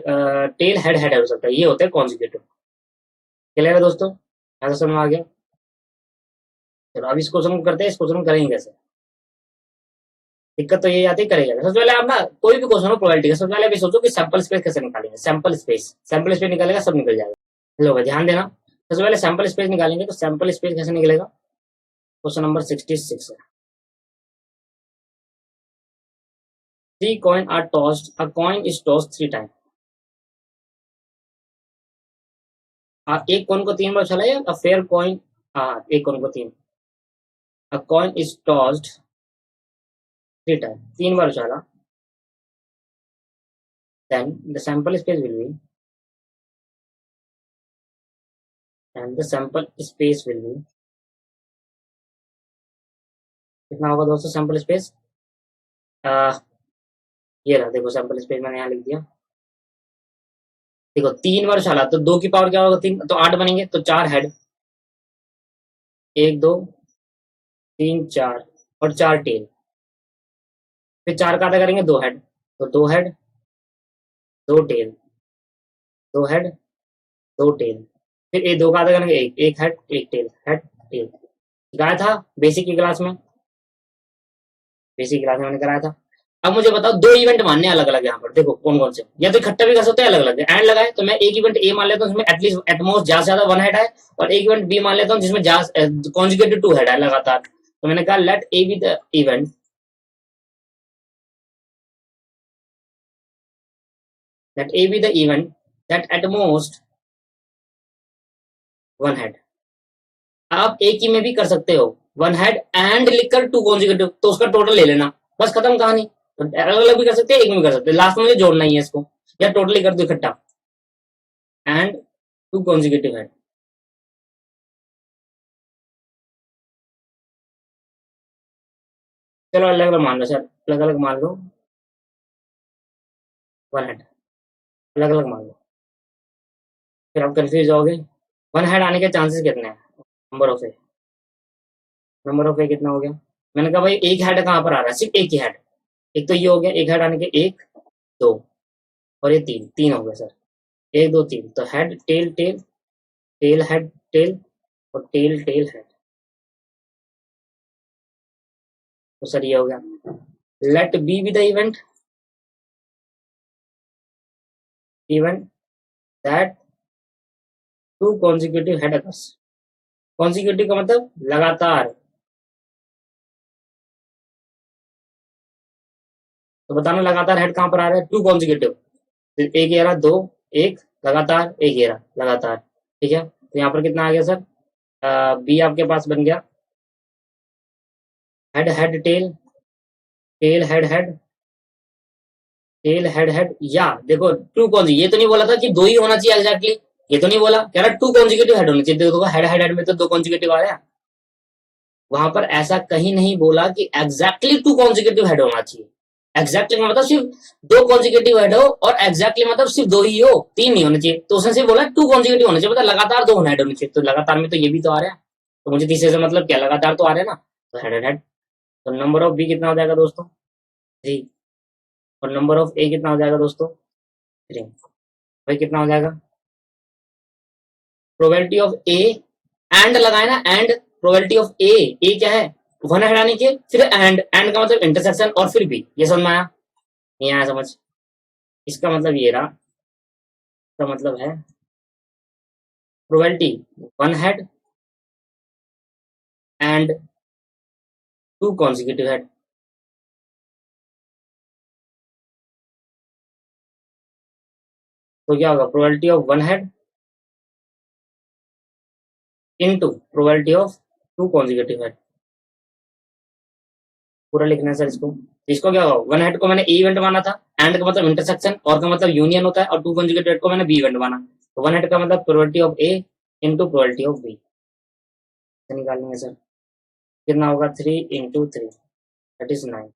tail head head हो सकता है, ये होता है कॉन्जिक्यूटिव। क्लियर है दोस्तों, ऐसा समझ में आ गया। चलो अब इस क्वेश्चन को करते हैं, इस क्वेश्चन को करेंगे कैसे। दिक्कत तो यही आती है, करेगा सबसे पहले आप ना, कोई भी क्वेश्चन हो प्रोबेबिलिटी का, सबसे पहले अभी सोचो कि सैंपल स्पेस कैसे निकालेंगे। सैंपल स्पेस निकालेगा, सब निकल जाएगा। लो ध्यान देना, सबसे पहले सैंपल स्पेस निकालेंगे, तो सैंपल स्पेस कैसे निकलेगा, क्वेश्चन नंबर 66 है। 3 coin are tossed, a coin is tossed 3 times। एक कॉइन को 3 बार उछाला, या अ फेयर कॉइन, हाँ एक कॉइन को 3, a coin is tossed 3 time, 3 बार उछाला, then the sample space will be, and the sample space will be कितना होगा दोस्तों सैंपल स्पेस, ये रहा देखो सैंपल स्पेस मैंने यहाँ लिख दिया। देखो 3 बार उछाला तो 2 की पावर क्या होगा 3, तो 8 बनेंगे, तो 4 हेड, 1 2 3 4 और 4 टेल, फिर 4 का आधा करेंगे 2 हेड, तो 2 हेड 2 टेल, 2 हेड 2 टेल, फिर ये 2 का आधा करेंगे 1, 1 हेड 1 टेल, हेड टेल। गाया था बेसिक की क्लास में, बेसिक क्लास में मैंने कराया था। अब मुझे बताओ दो इवेंट मानने अलग अलग यहाँ पर, देखो कौन कौन से, या तो इकट्ठा भी कर सकते हैं अलग अलग, एंड लगाए तो मैं एक इवेंट ए मान लेता हूँ जिसमें एटलीस्ट एटमोस्ट ज्यादा से ज्यादा वन हेड है, और एक इवेंट बी मान लेता हूँ जिसमें कॉन्जुगेटेड टू हेड है लगातार। तो मैंने कहा let A be the event that A be the event that at most one head. आप एक ही में भी कर सकते हो, वन हेड एंड लिखकर टू कॉन्जिक्यूटिव, तो उसका टोटल ले लेना, बस खत्म कहानी। तो अलग अलग भी कर सकते हैं, एक में भी कर सकते हैं, लास्ट में मुझे जोड़ना ही है इसको, या टोटली कर दो इकट्ठा, एंड टू कॉन्जिक्यूटिव हेड। चलो अलग अलग मान लो सर, अलग अलग मान लो, वन हेड अलग अलग मान लो, फिर आप कंफ्यूज होगे। वन हेड आने के चांसेस कितने हैं, number of A, number of A कितना हो गया, मैंने कहा भाई एक हेड कहाँ पर आ रहा है, सिर्फ एक ही हेड, एक तो ये हो गया एक हेड आने के, एक दो, और ये तीन, तीन हो गया सर, एक दो तीन, तो head tail tail, tail head tail, और टेल टेल हेड, तो सर ये हो गया। Let B be the event, event that two consecutive head occurs, consecutive का मतलब लगातार, तो बताना लगातार हेड कहां पर आ रहा है, टू कॉन्जिक्यूटिव, एक घेरा दो, एक लगातार, एक घेरा लगातार, ठीक है, तो यहाँ पर कितना आ गया सर, बी आपके पास बन गया head head tail, tail head head, tail head head, या देखो टू कौन, ये तो नहीं बोला था कि दो ही होना चाहिए एग्जैक्टली, ये तो नहीं बोला, कह रहा टू कॉन्जिक्यूटिव हेड होने चाहिए, देखो हेड हेड हेड में तो दो कॉन्जिक्यूटिव आ रहा है, वहां पर ऐसा कहीं नहीं बोला कि एग्जैक्टली टू कॉन्जिक्यूटिव हेड होना चाहिए, एग्जैक्टली मतलब सिर्फ दो कॉन्जिक्यूटिव हेड हो, और एग्जैक्टली मतलब सिर्फ दो ही हो, तीन नहीं होने चाहिए, तो उसने सिर्फ बोला टू कॉन्जिक्यूटिव होने चाहिए, मतलब लगातार दो हेड होने चाहिए, तो लगातार में तो ये भी तो आ रहा है, तो मुझे तीसरे से मतलब क्या, लगातार तो आ रहा है ना, तो हेड हेड हेड, तो नंबर ऑफ बी कितना हो जाएगा दोस्तों, थ्री, और नंबर ऑफ ए कितना हो जाएगा दोस्तों, थ्री, भाई कितना हो जाएगा, प्रोबेबिलिटी ऑफ ए, एंड लगाए ना, एंड प्रोबेबिलिटी ऑफ ए क्या है, वन हटाने के, फिर एंड का मतलब इंटरसेक्शन, और फिर बी, ये समझ में आया, नहीं आया समझ, इसका मतलब ये रहा, इसका मतलब है probability one head and to consecutive head, तो क्या होगा, probability of one head into probability of to consecutive head, पूरा लिखना है सर इसको, तो इसको क्या होगा, वन हेड को मैंने ए इवेंट माना था, एंड का मतलब इंटरसेक्शन, और का मतलब यूनियन होता है, और टू कॉन्जुगेट हेड को मैंने बी इवेंट माना, तो वन हेड का मतलब probability of A into probability of B, निकालेंगे सर, कितना होगा, three into three, that is nine,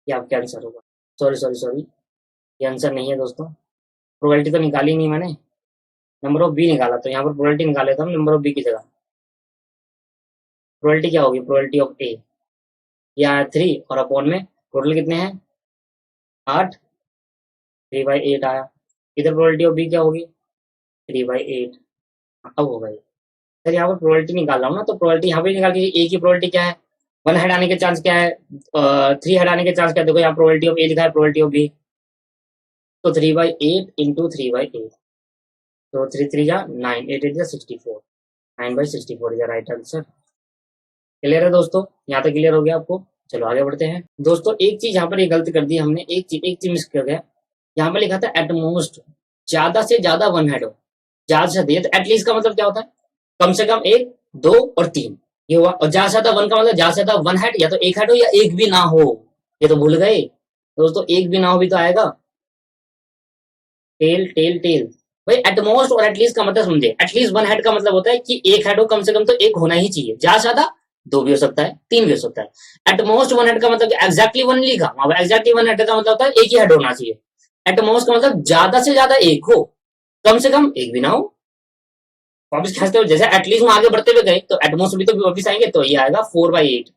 ये आपका आंसर होगा, सॉरी सॉरी सॉरी, ये आंसर नहीं है दोस्तों, प्रोबेबिलिटी तो निकाली नहीं मैंने, नंबर ऑफ बी निकाला, तो यहाँ पर प्रोबेबिलिटी निकाल लेता हूँ नंबर ऑफ बी की जगह, प्रोबेबिलिटी क्या होगी, प्रोबेबिलिटी ऑफ ए, या थ्री, और अपॉन में टोटल कितने हैं, आठ, थ्री बाई एट आया, इधर प्रोबेबिलिटी ऑफ बी क्या होगी, थ्री बाई एट, अब होगा ये, सर यहाँ पर प्रोबेबिलिटी निकाल रहा हूँ ना, तो प्रोबेबिलिटी यहाँ पे निकाल के, ए की प्रोबेबिलिटी क्या है, वन हेड आने के चांस क्या है, थ्री हेड आने के चांस क्या है, देखो यहाँ प्रोबेबिलिटी ऑफ ए लिखा है, प्रोबेबिलिटी ऑफ बी, तो three by eight into three by eight, तो थ्री थ्री जा नाइन, एट एट जा 64, nine by 64 is right answer. Clear है दोस्तों, यहाँ तक क्लियर हो गया आपको, चलो आगे बढ़ते हैं दोस्तों। एक चीज यहाँ पर ये गलती कर दी हमने, एक चीज मिस कर गया, यहाँ पर लिखा था एटमोस्ट, ज्यादा से ज्यादा वन हेड हो, ज्यादा से ज्यादा, तो एटलीस्ट का मतलब क्या होता है, कम से कम एक, दो और तीन, ये हुआ, और ज्यादा से ज्यादा वन का मतलब ज्यादा से ज्यादा वन हेड, या तो एक हेड हो या एक भी ना हो, ये तो भूल गए दोस्तों, एक भी ना हो भी तो आएगा, टेल टेल टेल, भाई एटमोस्ट और एटलीस्ट का मतलब समझे, एटलीस्ट वन हेड का मतलब होता है कि एक हेड हो कम से कम, तो एक होना ही चाहिए, ज्यादा से ज्यादा दो भी हो सकता है, तीन भी हो सकता है, एटमोस्ट वन हेड का मतलब एग्जैक्टली वन लिखा, एग्जैक्टली वन हेड का मतलब होता है एक ही हेड होना चाहिए, एटमोस्ट का मतलब ज्यादा से ज्यादा एक हो, कम से कम एक भी ना हो, वापस खींचते हुए जैसे एटलीस्ट में आगे बढ़ते हुए गए, तो एटमोस्ट भी तो वापस आएंगे, तो ये आएगा 4/8,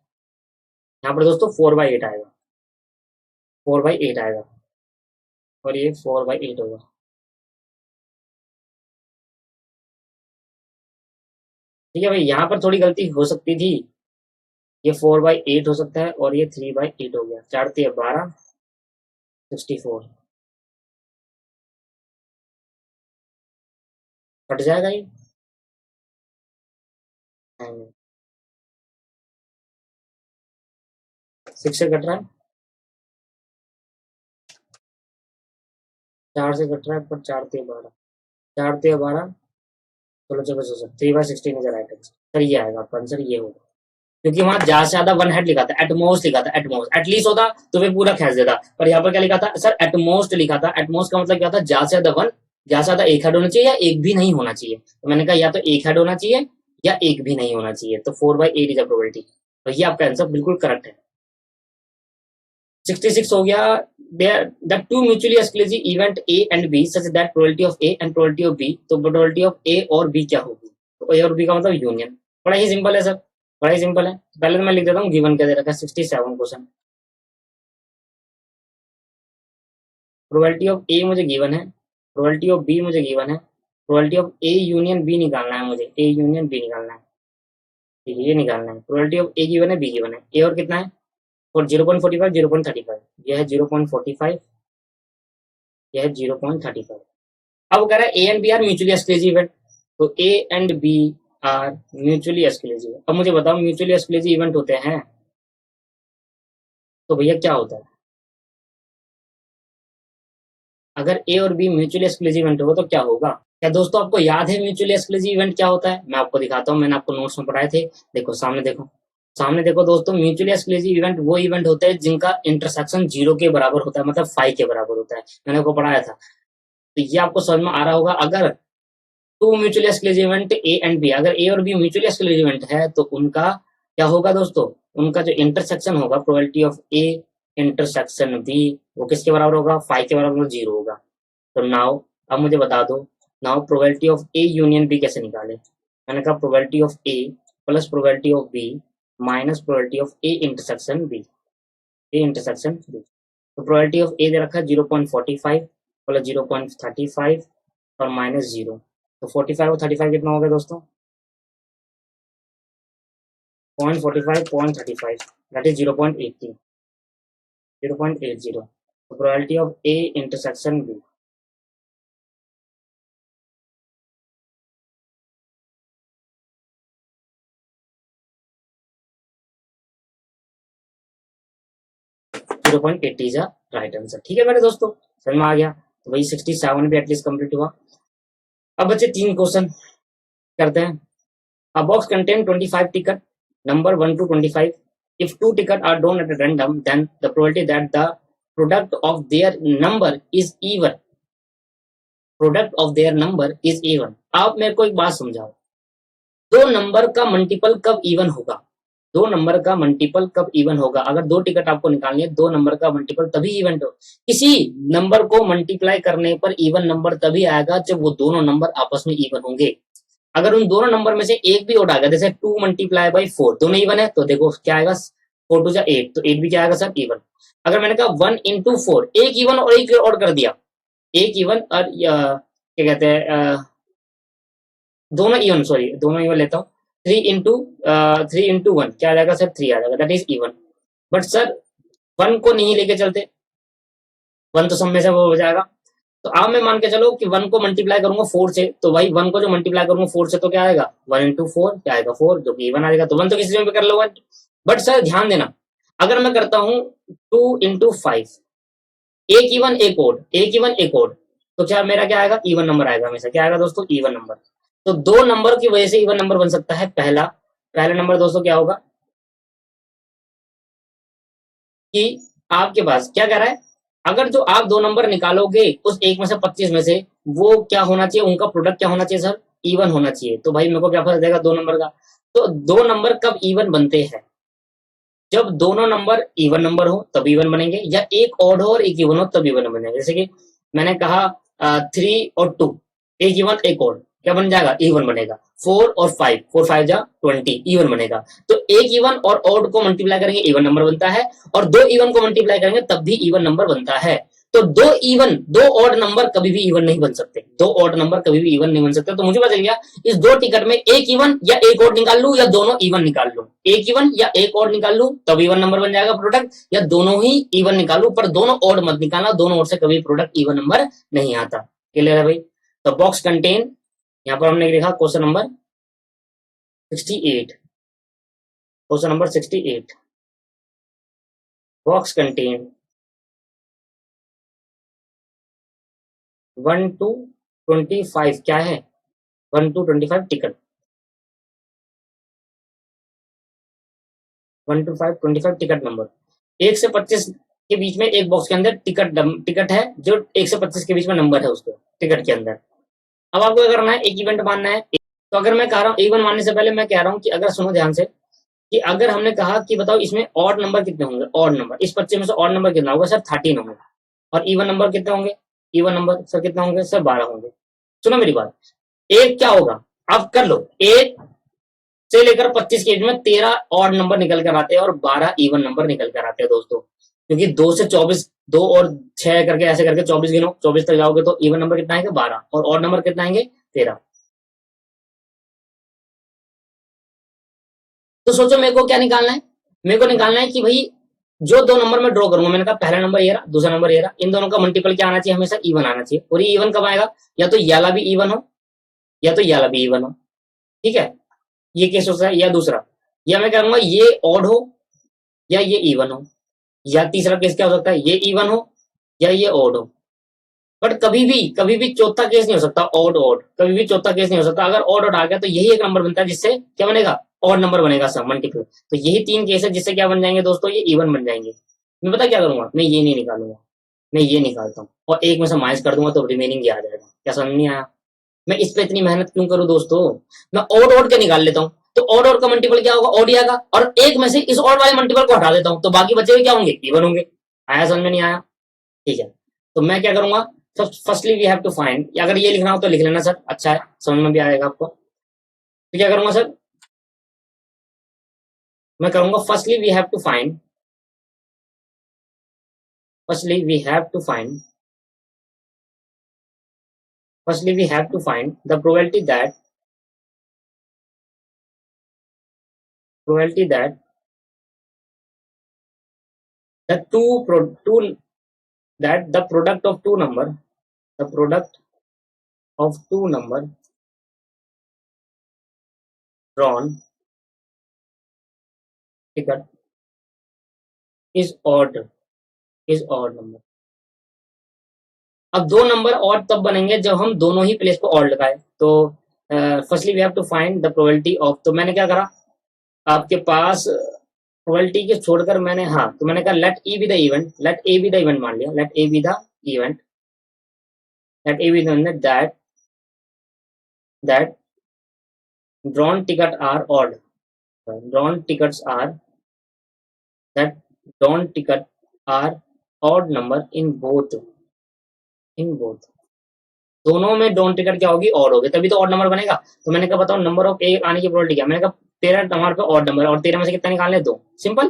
यहाँ पर दोस्तों 4/8 आएगा, 4/8 आएगा, और ये 4/8 होगा, ठीक है भाई, यहाँ पर थोड़ी गलती हो सकती थी, ये 4/8 हो सकता है और ये 3/8 हो गया। 4 3 12 64 कट जाएगा ये। नहीं, 6 से कट रहा है, 4 से कट रहा है, पर 4 3 12 4 3 12 चलो चलो चलो 3/16 इज राइट आंसर। सर ये आएगा आपका आंसर, ये होगा, क्योंकि वहां ज्यादा से ज्यादा वन हेड लिखा था, एटमोस्ट लिखा था, एटमोस्ट एटलीस्ट होता तो फिर पूरा खींच देता, पर यहाँ पर क्या लिखा था सर, एटमोस्ट लिखा था। एटमोस्ट का मतलब क्या था, ज्यादा से ज्यादा वन, ज्यादा से ज्यादा एक हेड होना चाहिए या एक भी नहीं होना चाहिए। तो मैंने कहा या तो एक हेड होना चाहिए या एक भी नहीं होना चाहिए, तो 4/8 इज अ प्रोबेबिलिटी। तो ये आपका आंसर बिल्कुल करेक्ट है। 66 हो गया। The two mutually exclusive event A and B such that probability of A and probability of B, तो probability of A और B क्या होगी, तो A और B का मतलब यूनियन। बड़ा ही सिंपल है सर, बड़ा ही सिंपल है। पहले तो मैं लिख देता हूँ गिवन क्या दे रखा है, 67 क्वेश्चन। प्रोबेबिलिटी ऑफ ए मुझे गिवन है, प्रोबेबिलिटी ऑफ बी मुझे गिवन है, probability of A union B निकालना है मुझे, ए यूनियन बी निकालना है, ठीक है, ये निकालना है। प्रोबेबिलिटी ऑफ ए गिवन है, बी गिवन है। ए और कितना है, और 0.45 0.35, यह है 0.45, यह है 0.35। अब कह रहा है A and B are mutually exclusive event, तो A and B are mutually exclusive. अब मुझे बताओ म्यूचुअली एक्सक्लूसिव इवेंट होते हैं तो भैया क्या होता है, अगर ए और बी म्यूचुअली एक्सक्लूसिव इवेंट होगा तो क्या होगा। क्या दोस्तों आपको याद है म्यूचुअली एक्सक्लूसिव इवेंट क्या होता है, मैं आपको दिखाता हूँ, मैंने आपको नोट्स में पढ़ाए थे। देखो सामने देखो, सामने देखो दोस्तों, म्यूचुअली एक्सक्लूसिव इवेंट वो इवेंट होते हैं जिनका इंटरसेक्शन 0 के बराबर होता है, मतलब 5 के बराबर होता है, मैंने आपको पढ़ाया था। तो ये आपको समझ में आ रहा होगा। अगर two mutually exclusive event A and B, अगर ए और बी म्यूचुअली एक्सक्लूसिव इवेंट है तो उनका क्या होगा दोस्तों, उनका जो इंटरसेक्शन होगा, probability of A intersection B, वो किसके बराबर होगा, 5 के बराबर, 0 होगा। तो नाउ अब मुझे बता दो, now probability of A union B कैसे निकाले। मैंने कहा probability of A plus probability of B minus probability of A intersection B, A intersection B. तो प्रोबेबिलिटी ऑफ ए दे रखा है 0.45 प्लस 0.35 और माइनस 0, तो 45 और 35 कितना हो गया दोस्तों, 0.45 0.35, दैट इज 0.80, 0.80। तो probability of A intersection B, 0.80 is a right answer. ठीक है मेरे दोस्तों, समझ में आ गया। तो वही 67 भी एटलीस्ट कंप्लीट हुआ। अब बच्चे 3 क्वेश्चन करते हैं। A box contain 25 ticket, number 1 to 25. If 2 tickets are drawn at random, then the probability that the product of their number is even. Product of their number is even. आप मेरे को एक बात समझाओ, दो नंबर का मल्टीपल कब even होगा, दो नंबर का मल्टीपल कब इवन होगा। अगर 2 टिकट आपको निकालनी है, 2 नंबर का मल्टीपल तभी इवन हो। किसी नंबर को मल्टीप्लाई करने पर इवन नंबर तभी आएगा जब वो दोनों नंबर आपस में इवन होंगे। अगर उन दोनों नंबर में से एक भी ओड आ गया, जैसे 2 मल्टीप्लाई बाई 4, दोनों इवन है, तो देखो क्या आएगा, 4 2 8, तो 8 भी क्या आएगा सर, इवन। अगर मैंने कहा 1 into 4, एक इवन और एक ओड कर दिया, एक इवन और क्या कहते हैं, दोनों इवन, सॉरी दोनों इवन लेता हूँ, 3 into 1 क्या आ जाएगा सर, 3 आ जाएगा, that is even. But sir 1 को नहीं लेके चलते, 1 तो सब में से वो हो जाएगा। तो अब मैं मान के चलो कि 1 को मल्टीप्लाई करूंगा 4 से, तो भाई 1 को जो मल्टीप्लाई करूंगा 4 से तो क्या आएगा, 1 into 4 क्या आएगा, 4, जो कि इवन आएगा। तो 1 तो किसी में भी कर लो। बट सर ध्यान देना, अगर मैं करता हूं 2 into 5, एक इवन एक ओड, एक इवन एक ओड, तो क्या मेरा क्या आएगा, इवन नंबर आएगा हमेशा। क्या आएगा दोस्तों, इवन नंबर। तो 2 नंबर की वजह से इवन नंबर बन सकता है। पहला नंबर दोस्तों क्या होगा कि आपके पास क्या कह रहा है, अगर जो आप 2 नंबर निकालोगे उस एक में से 25 में से, वो क्या होना चाहिए, उनका प्रोडक्ट क्या होना चाहिए सर, इवन होना चाहिए। तो भाई मेरे को क्या पता देगा 2 नंबर का। तो 2 नंबर कब इवन बनते हैं, जब दोनों नंबर इवन नंबर हो तब इवन बनेंगे, या एक ऑड हो और एक इवन हो तब इवन बनेंगे। जैसे कि मैंने कहा 3 और 2, एक इवन एक ऑड, क्या बन जाएगा, इवन बनेगा। 4 और 5, 4 5 जा 20, इवन बनेगा। तो एक इवन और ऑड को मल्टीप्लाई करेंगे इवन नंबर बनता है, और 2 इवन को मल्टीप्लाई करेंगे तब भी इवन नंबर बनता है। तो दो ऑड नंबर कभी भी इवन नहीं बन सकते, दो ऑड नंबर कभी भी इवन नहीं बन सकते। तो मुझे पता चल गया इस दो टिकट में एक इवन या एक ऑड निकाल लूं या दोनों इवन निकाल लूं, एक इवन या एक ऑड निकाल लूं तब इवन नंबर बन जाएगा प्रोडक्ट, या दोनों ही इवन निकालू पर दोनों ऑड मत निकालना, दोनों ओर से कभी प्रोडक्ट इवन नंबर नहीं आता। क्लियर है भाई? तो बॉक्स कंटेन, यहां पर हमने लिखा question number 68, question number 68, box contain 1 to 25, क्या है 1 to 25 ticket, 1 to 25 ticket number. 1 से 25 के बीच में एक बॉक्स के अंदर टिकट है, जो 1 से 25 के बीच में नंबर है उसके टिकट के अंदर। अब आपको क्या करना है, एक इवेंट मानना है। तो अगर मैं कह रहा हूँ इवन मानने से पहले मैं कह रहा हूँ कि अगर सुनो ध्यान से, कि अगर हमने कहा कि बताओ इसमें ऑड नंबर कितने होंगे, ऑड नंबर इस 25 में से ऑड नंबर कितना होगा सर 13 होंगे, और इवन नंबर कितने होंगे, इवन नंबर सर कितना होंगे सर 12 होंगे। सुनो मेरी बात, एक क्या होगा, आप कर लो, एक से लेकर 25 के बीच में 13 ऑड नंबर निकल कर आते हैं और 12 इवन नंबर निकल कर आते हैं दोस्तों, क्योंकि 2 से 24, 2 और 6 करके ऐसे करके 24 गिनो, 24 तक जाओगे तो इवन नंबर कितना आएंगे 12 और ऑड नंबर कितना आएंगे 13। तो सोचो मेरे को क्या निकालना है, मेरे को निकालना है कि भाई जो दो नंबर में ड्रॉ करूंगा, मैंने कहा पहला नंबर ये रहा, दूसरा नंबर ये रहा, इन दोनों का मल्टीपल क्या आना चाहिए, हमेशा इवन आना चाहिए। और ये इवन कब आएगा, या तो ये वाला भी इवन हो या तो ये वाला भी इवन हो, ठीक है, ये केस हो सकता है। या दूसरा, या मैं करूंगा ये ऑड हो या ये इवन हो, या तीसरा केस क्या हो सकता है, ये इवन हो या ये ऑड हो। बट कभी भी चौथा केस नहीं हो सकता, ऑड ऑड कभी भी चौथा केस नहीं हो सकता। अगर ऑड ऑड आ गया तो यही एक नंबर बनता है जिससे क्या बनेगा, ऑड नंबर बनेगा सब मल्टीपल। तो यही तीन केस है जिससे क्या बन जाएंगे दोस्तों, ये इवन बन जाएंगे। मैं पता क्या करूंगा, मैं ये नहीं निकालूंगा, मैं ये निकालता हूँ और एक में से माइनस कर दूंगा तो रिमेनिंग ये आ जाएगा। क्या समझ नहीं आया? मैं इस पे इतनी मेहनत क्यों करूं दोस्तों, मैं ऑड ऑड के निकाल लेता हूँ, तो ऑड ऑड का मल्टीपल क्या होगा, ऑड ही आएगा, और एक में से इस ऑड वाले मल्टीपल को हटा देता हूँ तो बाकी बचे हुए क्या होंगे, इवन होंगे। आया समझ में नहीं आया? ठीक है, तो मैं क्या करूंगा, firstly we have to find, अगर ये लिखना हो तो लिख लेना सर, अच्छा है समझ में भी आएगा आपको। तो क्या करूंगा सर, मैं करूंगा firstly we have to find, firstly we have to find, firstly we have to find the probability that the two that the product of two number, the product of two number drawn ticket is odd number। अब दो number odd तब बनेंगे जब हम दोनों ही place को odd लगाए। तो firstly we have to find the probability of, तो मैंने क्या करा, आपके पास प्रोबेबिलिटी के छोड़कर मैंने, हाँ तो मैंने कहा let A be the event, let A be the event मान लिया, let A be the event, let A be the that drawn ticket are odd, drawn tickets are that drawn ticket are odd number in both दोनों में don't ticket क्या होगी, odd होगी, तभी तो odd number बनेगा। तो मैंने कहा बताओ नंबर ऑफ ए आने की प्रोबेबिलिटी क्या, मैंने कहा 13 नंबर पे ऑड नंबर, और 13 में से कितना निकालने, 2, सिंपल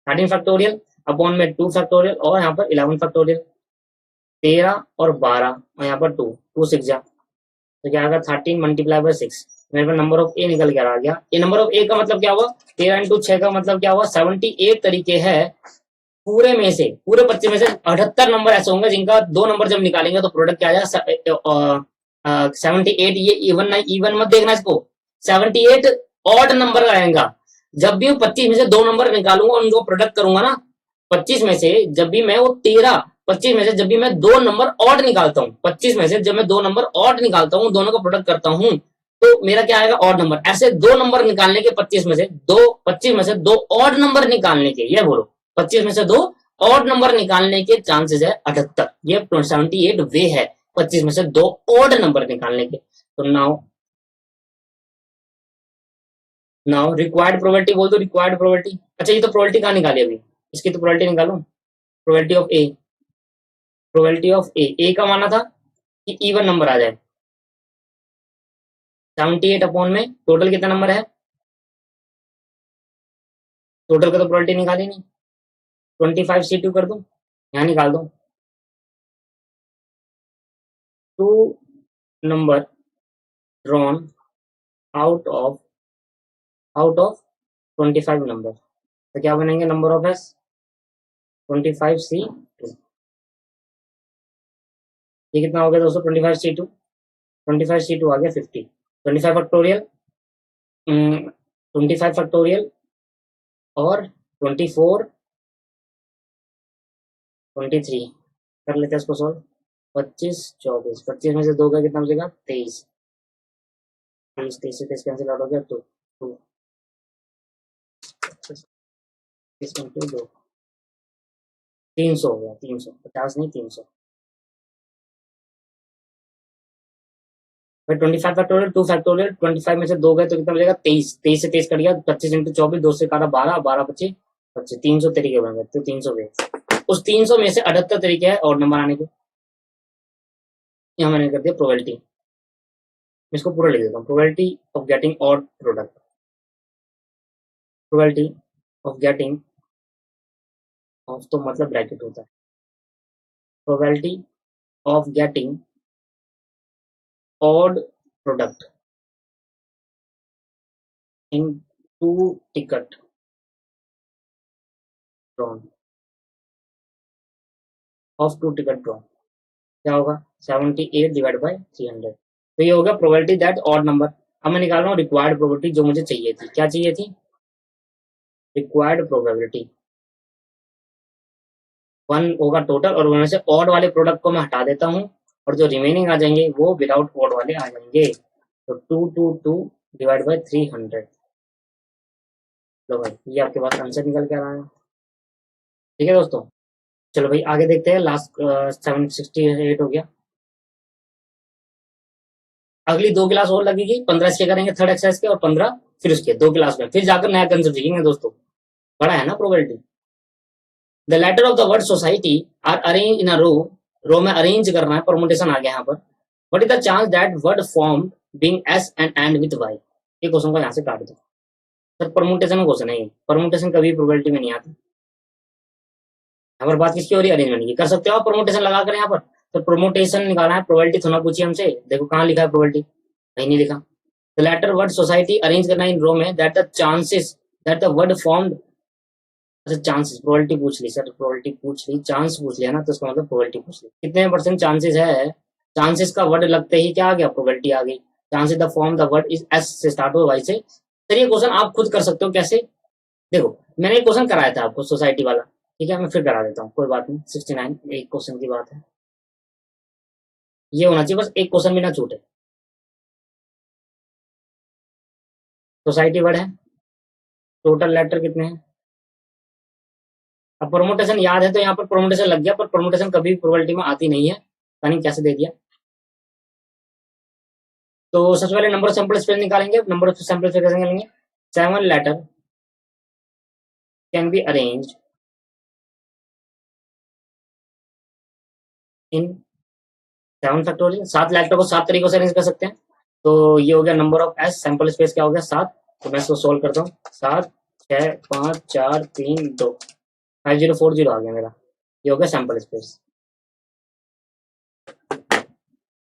13 फैक्टोरियल अपॉन में 2 फैक्टोरियल और यहाँ पर 11 फैक्टोरियल, 13 और 12 और यहाँ पर 2 6 जा, तो क्या आएगा 13 मल्टीप्लाई बाय 6, मेरे पास नंबर ऑफ ए निकल कर आ गया। ये नंबर ऑफ ए का मतलब क्या हुआ, 13 इंटू 6 का मतलब क्या हुआ, 78 तरीके है पूरे में से, पूरे 25 में से 78 नंबर ऐसे होंगे जिनका दो नंबर जब निकालेंगे तो प्रोडक्ट क्या आ जाएगा 78। ये इवन मत देखना इसको, 78 ऑड नंबर का आएगा। जब भी 25 में से दो नंबर निकालूंगा उनको प्रोडक्ट करूंगा ना, 25 में से जब भी मैं वो 13, 25 में से जब भी मैं दो नंबर ऑड निकालता हूँ, 25 में से जब मैं दो नंबर ऑड निकालता हूँ, दोनों का प्रोडक्ट करता हूँ, तो मेरा क्या आएगा ऑड नंबर। ऐसे दो नंबर निकालने के 25 में से दो ऑड नंबर निकालने के, ये बोलो 25 में से दो ऑड नंबर निकालने के चांसेस है 78। ये 78 वे है 25 में से दो ऑड नंबर निकालने के। तो नाउ रिक्वायर्ड प्रोबेबिलिटी बोल दो, रिक्वायर्ड प्रोबेबिलिटी। अच्छा ये तो प्रोबेबिलिटी कहाँ निकाली अभी, इसकी तो प्रोबेबिलिटी निकालो, probability of A, probability of A का माना था कि इवन नंबर आ जाए, 78 अपॉन में टोटल कितना नंबर है, टोटल का तो प्रोबेबिलिटी निकाली नहीं, 25 C2 कर दूं, यहाँ निकाल दो, 2 number drawn out of 25 number, तो क्या बनेंगे नंबर ऑफ एस 25C2। ये कितना हो गया दोस्तों 25C2, 25C2 आ गया 50, 25 फैक्टोरियल 25 फैक्टोरियल और 24 23 कर लेते हैं इसको सॉल्व। 25 24 25 में से 2 का कितना बचेगा 23, 23 23 से 23 कैंसिल आउट हो गया 2 2 23 इंटू 2 300 हो गया, 300 50 नहीं 300। फिर 25 फैक्टोरियल 2 फैक्टोरियल 25 में से 2 गए तो कितना बचेगा 23, 23 से 23 कट गया 25 इंटू 24 2 से काटा 12 12 25 25 300 तरीके बन गए, तो 300 गए। उस 300 में से 78 तरीके हैं और नंबर आने के। यहाँ मैंने कर दिया प्रोबेबिलिटी, इसको पूरा लिख देता हूँ। Probability of getting odd product, probability of getting off तो मतलब ब्रैकेट होता है, probability of getting odd product in 2 ticket drawn of 2 ticket drawn क्या होगा 78 डिवाइड बाई 300। तो ये होगा प्रोबेबिलिटी दैट ऑड नंबर। अब मैं निकाल रहा हूँ रिक्वायर्ड प्रोबेबिलिटी जो मुझे चाहिए थी। क्या चाहिए थी रिक्वायर्ड प्रोबेबिलिटी 1 होगा टोटल, और उनमें से ऑड वाले प्रोडक्ट को मैं हटा देता हूँ और जो रिमेनिंग आ जाएंगे वो विदाउट ऑड वाले आ जाएंगे। तो 222 डिवाइड बाई 300। लो भाई ये आपके पास आंसर निकल के आ रहा है। ठीक है दोस्तों, चलो भाई आगे देखते हैं। लास्ट 768 हो गया। अगली 2 क्लास और लगेगी, 15 इसके करेंगे थर्ड एक्सरसाइज के और 15 फिर उसके 2 क्लास में, फिर जाकर नया कंसेप्ट सीखेंगे दोस्तों। बड़ा है ना probability. The letter of the word society are arrange in a row में अरेंज करना है, परमुटेशन आ गया यहाँ पर। What is the chance that word form being S and end with Y. ये क्वेश्चन को यहाँ से काट दो सर, परमुटेशन में क्वेश्चन है, परमुटेशन कभी प्रोबेबिलिटी में नहीं आती। यहाँ पर बात किसकी हो रही है अरेंजमेंट की। कर सकते हो आप परमुटेशन लगाकर यहाँ पर, तो परमुटेशन निकालना है, प्रोबेबिलिटी थोड़ा पूछिए हमसे। देखो कहाँ लिखा है प्रोबेबिलिटी, कहीं नहीं लिखा। The letter word society arrange करना इन रो में that the chances that the word formed. अच्छा चांसेस प्रोबेबिलिटी पूछ ली सर, प्रोबेबिलिटी पूछ ली, चांस पूछ लिया ना, तो इसका मतलब प्रोबेबिलिटी पूछ ली। कितने परसेंट चांसेस है, चांसेस का वर्ड लगते ही क्या आ गया प्रोबेबिलिटी आ गई। Chances the form the word is S से स्टार्ट हो वाई से। सर ये क्वेश्चन आप खुद कर सकते हो कैसे, देखो मैंने एक क्वेश्चन कराया था आपको सोसाइटी वाला, ठीक है मैं फिर करा देता हूँ, कोई बात नहीं। 69 एक क्वेश्चन की बात है, ये होना चाहिए बस, एक क्वेश्चन भी ना छूटे। सोसाइटी वर्ड है, टोटल लेटर कितने हैं। अब परमुटेशन याद है तो यहाँ पर परमुटेशन लग गया, पर परमुटेशन कभी प्रोबेबिलिटी में आती नहीं है, पता नहीं कैसे दे दिया। तो सबसे पहले नंबर ऑफ सैंपल स्पेस निकालेंगे। नंबर ऑफ सैंपल स्पेस कैसे निकालेंगे, 7 letter can be arranged in 7 factorial. 7 letter को 7 तरीकों से अरेंज कर सकते हैं। तो ये हो गया number of S, sample space क्या हो गया 7। तो मैं इसको सोल्व करता हूँ, 7 6 5 4 3 2 5040 आ गया मेरा, ये हो गया सैंपल स्पेस।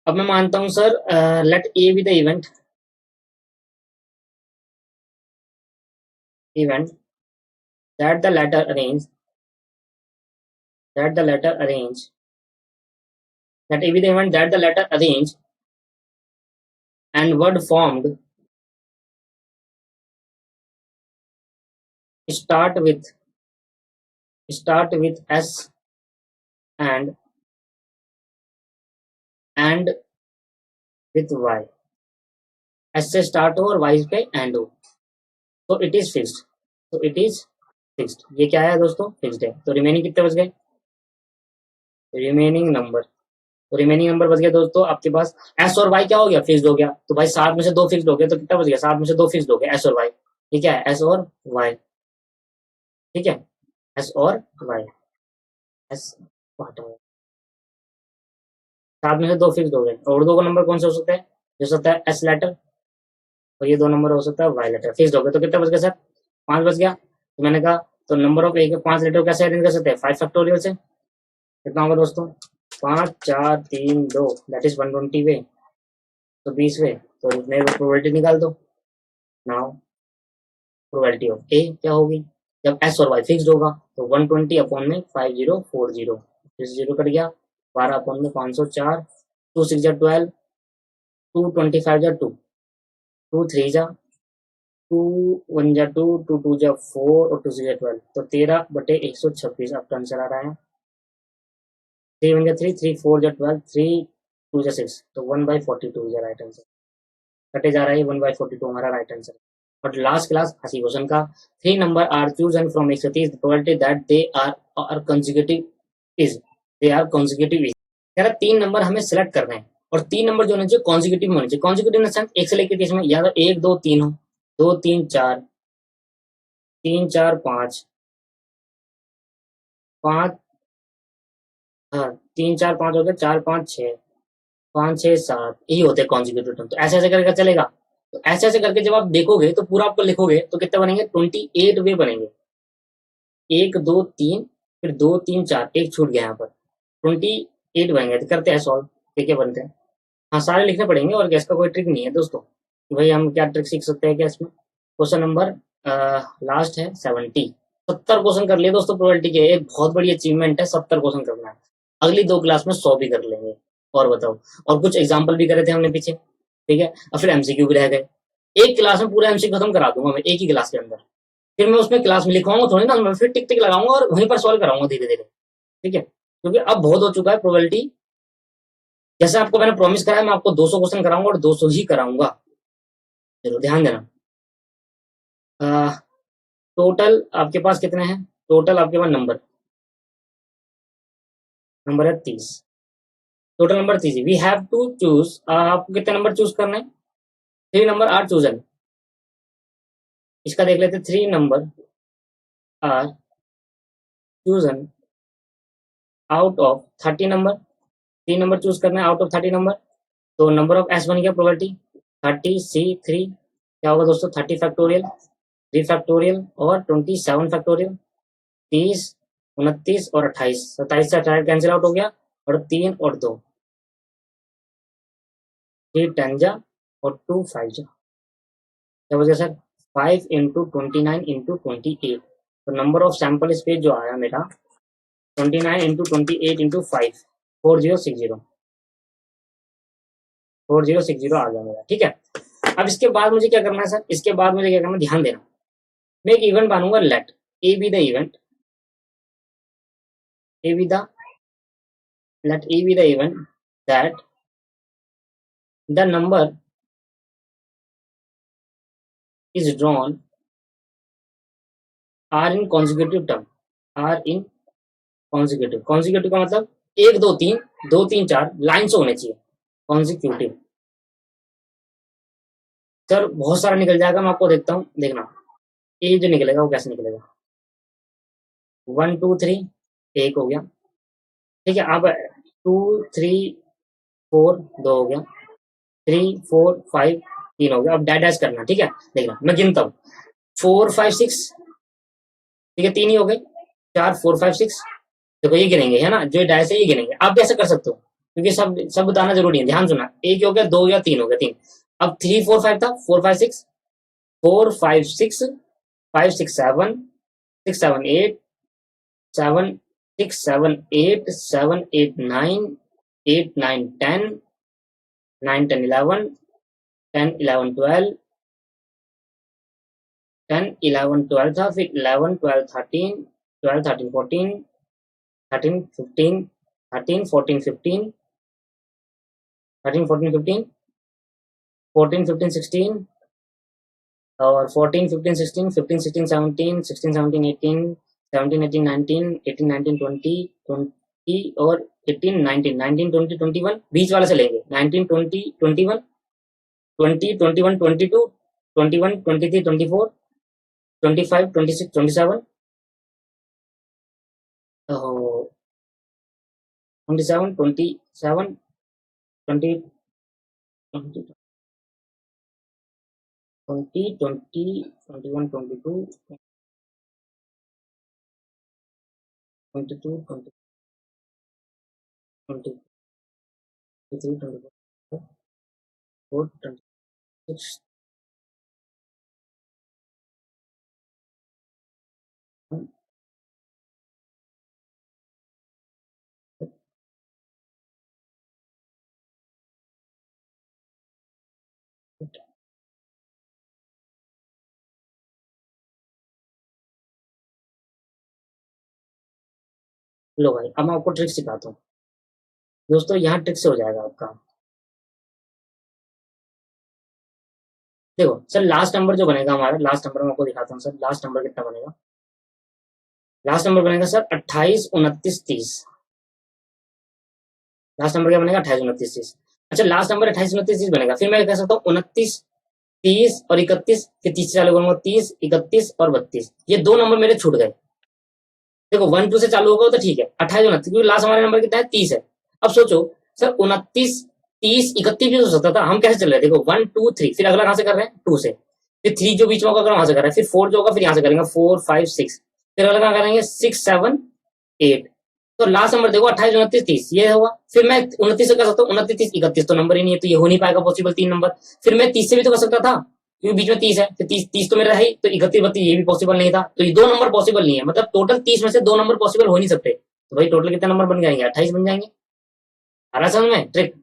अब मैं मानता हूं sir let A be the event that the letter arrange that A be the event that the letter arrange and word formed start with S and with Y। S से start हो और Y पे and हो, तो it is fixed. तो it is fixed, ये क्या है दोस्तों फिक्स्ड है। तो रिमेनिंग कितने बच गए, रिमेनिंग नंबर, तो रिमेनिंग नंबर बच गया दोस्तों आपके पास। एस और वाई क्या हो गया फिक्स्ड हो गया, तो भाई 7 में से 2 फिक्स्ड हो गए, तो कितना बच गया 7 में से 2 फिक्स्ड हो गए एस और वाई। ठीक है एस और वाई, ठीक है एस और वाई, एस 7 में से 2 फिक्स्ड हो गए। और 2 का नंबर कौन सा हो सकता है, जो सकता है एस लेटर, और ये 2 नंबर हो सकता है वाई लेटर, फिक्स्ड हो गए। तो कितना बच गया सर 5 बच गया। तो मैंने कहा तो नंबर ऑफ एक 5 लेटर कैसे अरेंज कर सकते हैं 5 फैक्टोरियल से। कितना होगा दोस्तों 5 4 3 2 दैट इज 120 वे, तो 20 वे, तो मेरे को प्रोबेबिलिटी निकाल दो। नाउ प्रोबेबिलिटी ऑफ ए क्या होगी, जब एस और वाई फिक्स्ड होगा तो 120 अपॉन में 5040, फिर जीरो कट गया, 12 अपॉन में 504, 2 6 जा 12, 2 25 जा 2, 2 3 जा 2 1 जा 2, 2 2 जा 4 और 2 6 जा 12, तो 13/126 आपका आंसर आ रहा है। 3 1 जा 3, 3 4 जा 12, 3 2 जा 6, तो 1/42 इज राइट आंसर। कटे जा रहा है 1/42 हमारा राइट आंसर। और लास्ट क्लास हसी क्वेश्चन का, 3 number are chosen from 130, the probability that they are consecutive is, they are consecutive is, कह रहा 3 नंबर हमें सिलेक्ट करने हैं और 3 नंबर जो होने चाहिए कॉन्जिक्यूटिव होने चाहिए। कॉन्जिक्यूटिव इन सेंस एक से लेकर इसमें या तो 1 2 3 हो, 2 3 4, 3 4 5, 5, हाँ 3 4 5 हो गया, 4 5 6, 5 6 7, यही होते हैं कॉन्जिक्यूटिव टर्म। तो ऐसे ऐसे करके चलेगा, तो ऐसे ऐसे करके जब आप देखोगे तो पूरा आपको लिखोगे तो कितने बनेंगे, 28 वे बनेंगे। 1 2 3, फिर 2 3 4, एक छूट गया यहाँ पर, 28 बनेंगे। तो करते हैं सॉल्व, क्या क्या बनते हैं। हाँ सारे लिखने पड़ेंगे और गैस का कोई ट्रिक नहीं है दोस्तों कि भाई हम क्या ट्रिक सीख सकते हैं क्या इसमें। क्वेश्चन नंबर लास्ट है 70, 70 क्वेश्चन कर लिए दोस्तों प्रोबेबिलिटी के, एक बहुत बड़ी अचीवमेंट है 70 क्वेश्चन करना है। अगली 2 क्लास में 100 भी कर लेंगे। और बताओ, और कुछ एग्जाम्पल भी करे थे हमने पीछे, ठीक है, और फिर एमसीक्यू भी रह गए। एक क्लास में पूरा एमसीक्यू खत्म करा दूंगा मैं एक ही क्लास के अंदर, फिर मैं उसमें क्लास में लिखवाऊंगा थोड़ी ना, मैं फिर टिक टिक लगाऊंगा और वहीं पर सॉल्व कराऊंगा धीरे धीरे, ठीक है, क्योंकि अब बहुत हो चुका है प्रोबेबिलिटी। जैसे आपको मैंने प्रॉमिस करा है, मैं आपको 200 क्वेश्चन कराऊंगा और 200 ही कराऊंगा, चलो ध्यान देना। टोटल आपके पास कितने हैं, टोटल आपके पास नंबर नंबर है 30, total number 30। We have to choose, आपको कितने नंबर चूज करना है, 3 नंबर आर चूजन। इसका देख लेते, 3 number are chosen out of 30 number, 3 number choose करना है आउट ऑफ 30 नंबर। तो नंबर ऑफ एस बन गया प्रोबेबिलिटी 30C3, क्या होगा दोस्तों, 30 फैक्टोरियल, 3 फैक्टोरियल और 27 फैक्टोरियल, 30 29 और 28, 27 से 28 कैंसिल आउट हो गया, और 3 और 2, 3 10 जा और 2 5 जा, क्या बचा सर, 5 इंटू 29 इंटू 28। तो नंबर ऑफ सैंपल स्पेस जो आया मेरा 29 इंटू 28 इंटू 5, 4060, 4060 आ गया मेरा, ठीक है। अब इसके बाद मुझे क्या करना है सर, इसके बाद मुझे क्या करना है, ध्यान देना। मैं एक इवेंट मानूंगा, let A be the event, A be the, let A be the event that the number is drawn are in consecutive term, are in consecutive, consecutive का मतलब 1 2 3, 2 3 4 लाइन से होने चाहिए consecutive। सर बहुत सारा निकल जाएगा, मैं आपको देखता हूँ, देखना ए जो निकलेगा वो कैसे निकलेगा। 1 2 3 एक हो गया, ठीक है। अब 2 3 4 2 हो गया, 3 4 5 3 हो गया। अब डैश डैश करना, ठीक है, देखना मैं गिनता हूँ, 4 5 6, ठीक है, 3 ही हो गए, 4 4 5 6, देखो ये गिनेंगे है ना, जो डायस है ये गिनेंगे। आप भी ऐसा कर सकते हो क्योंकि सब सब बताना जरूरी है, ध्यान सुना। एक हो गया, 2 हो गया, 3 हो गया, 3। अब 3 4 5 था, 4 5 6, 4 5 6, 5 6 7, 6 7 8, 7 6 7 8, 7 8 9, 8 9 10, 9 10 11, 10 11 12, 10 11 12 था, फिर 11 12 13, 12 13 14, 13 15, 13 14 15, 13 14 15, 14 15 16, और 14 15 16, 15 16 17, 16 17 18, 17 18 19, 18 19 20, 20 और 18 19, 19 20 21, बीच वाला से लेंगे 19 20 21, 20 21 22, 21 23 24, 25 26 27, 27 27, 20 20 20 20 21 22, 22 20, 20, 23, 24, 26, लो भाई अब मैं आपको ट्रिक सिखाता हूँ दोस्तों, यहाँ ट्रिक से हो जाएगा आपका। देखो सर, लास्ट नंबर जो बनेगा हमारा, लास्ट नंबर मैं आपको दिखाता हूँ सर, लास्ट नंबर कितना बनेगा। लास्ट नंबर बनेगा सर 28, 29, 30। लास्ट नंबर क्या बनेगा? 28, 29, 30। अच्छा, लास्ट नंबर 28, 29, 30 बनेगा। फिर मैं कह सकता हूँ 29, 30 और 31। फिर 30 से चालू करूंगा, 30, 31 और 32। ये दो नंबर मेरे छूट गए। देखो 1, 2 से चालू होगा तो ठीक है, 28, 29, क्योंकि लास्ट हमारे नंबर कितना है? 30 है। अब सोचो सर, 29, 30, 31 भी हो सकता था। हम कैसे चल रहे हैं? देखो 1, 2, 3, फिर अगला कहां से कर रहे हैं? 2 से। फिर 3 जो बीच में होगा वहां से कर रहे हैं, फिर 4 जो होगा फिर यहाँ से करेंगे, 4, 5, 6। फिर अगला कहां करेंगे? 6, 7, 8। तो लास्ट नंबर देखो 28, 29, 30 ये होगा। फिर मैं 29 से कर सकता हूँ, 29, 30, 31 तो नंबर ही नहीं है, तो ये हो नहीं पाएगा पॉसिबल 3 नंबर। फिर मैं 30 से भी तो कर सकता था, क्योंकि बीच में 30 है। फिर 30 तो मेरा है ही, तो 31, 32 ये भी पॉसिबल नहीं था। तो ये दो नंबर पॉसिबल नहीं है, मतलब टोटल 30 में से दो नंबर पॉसिबल हो नहीं सकते। तो भाई टोटल कितने नंबर बन जाएंगे? 28 बन जाएंगे। आ रहा समझ में ट्रिक?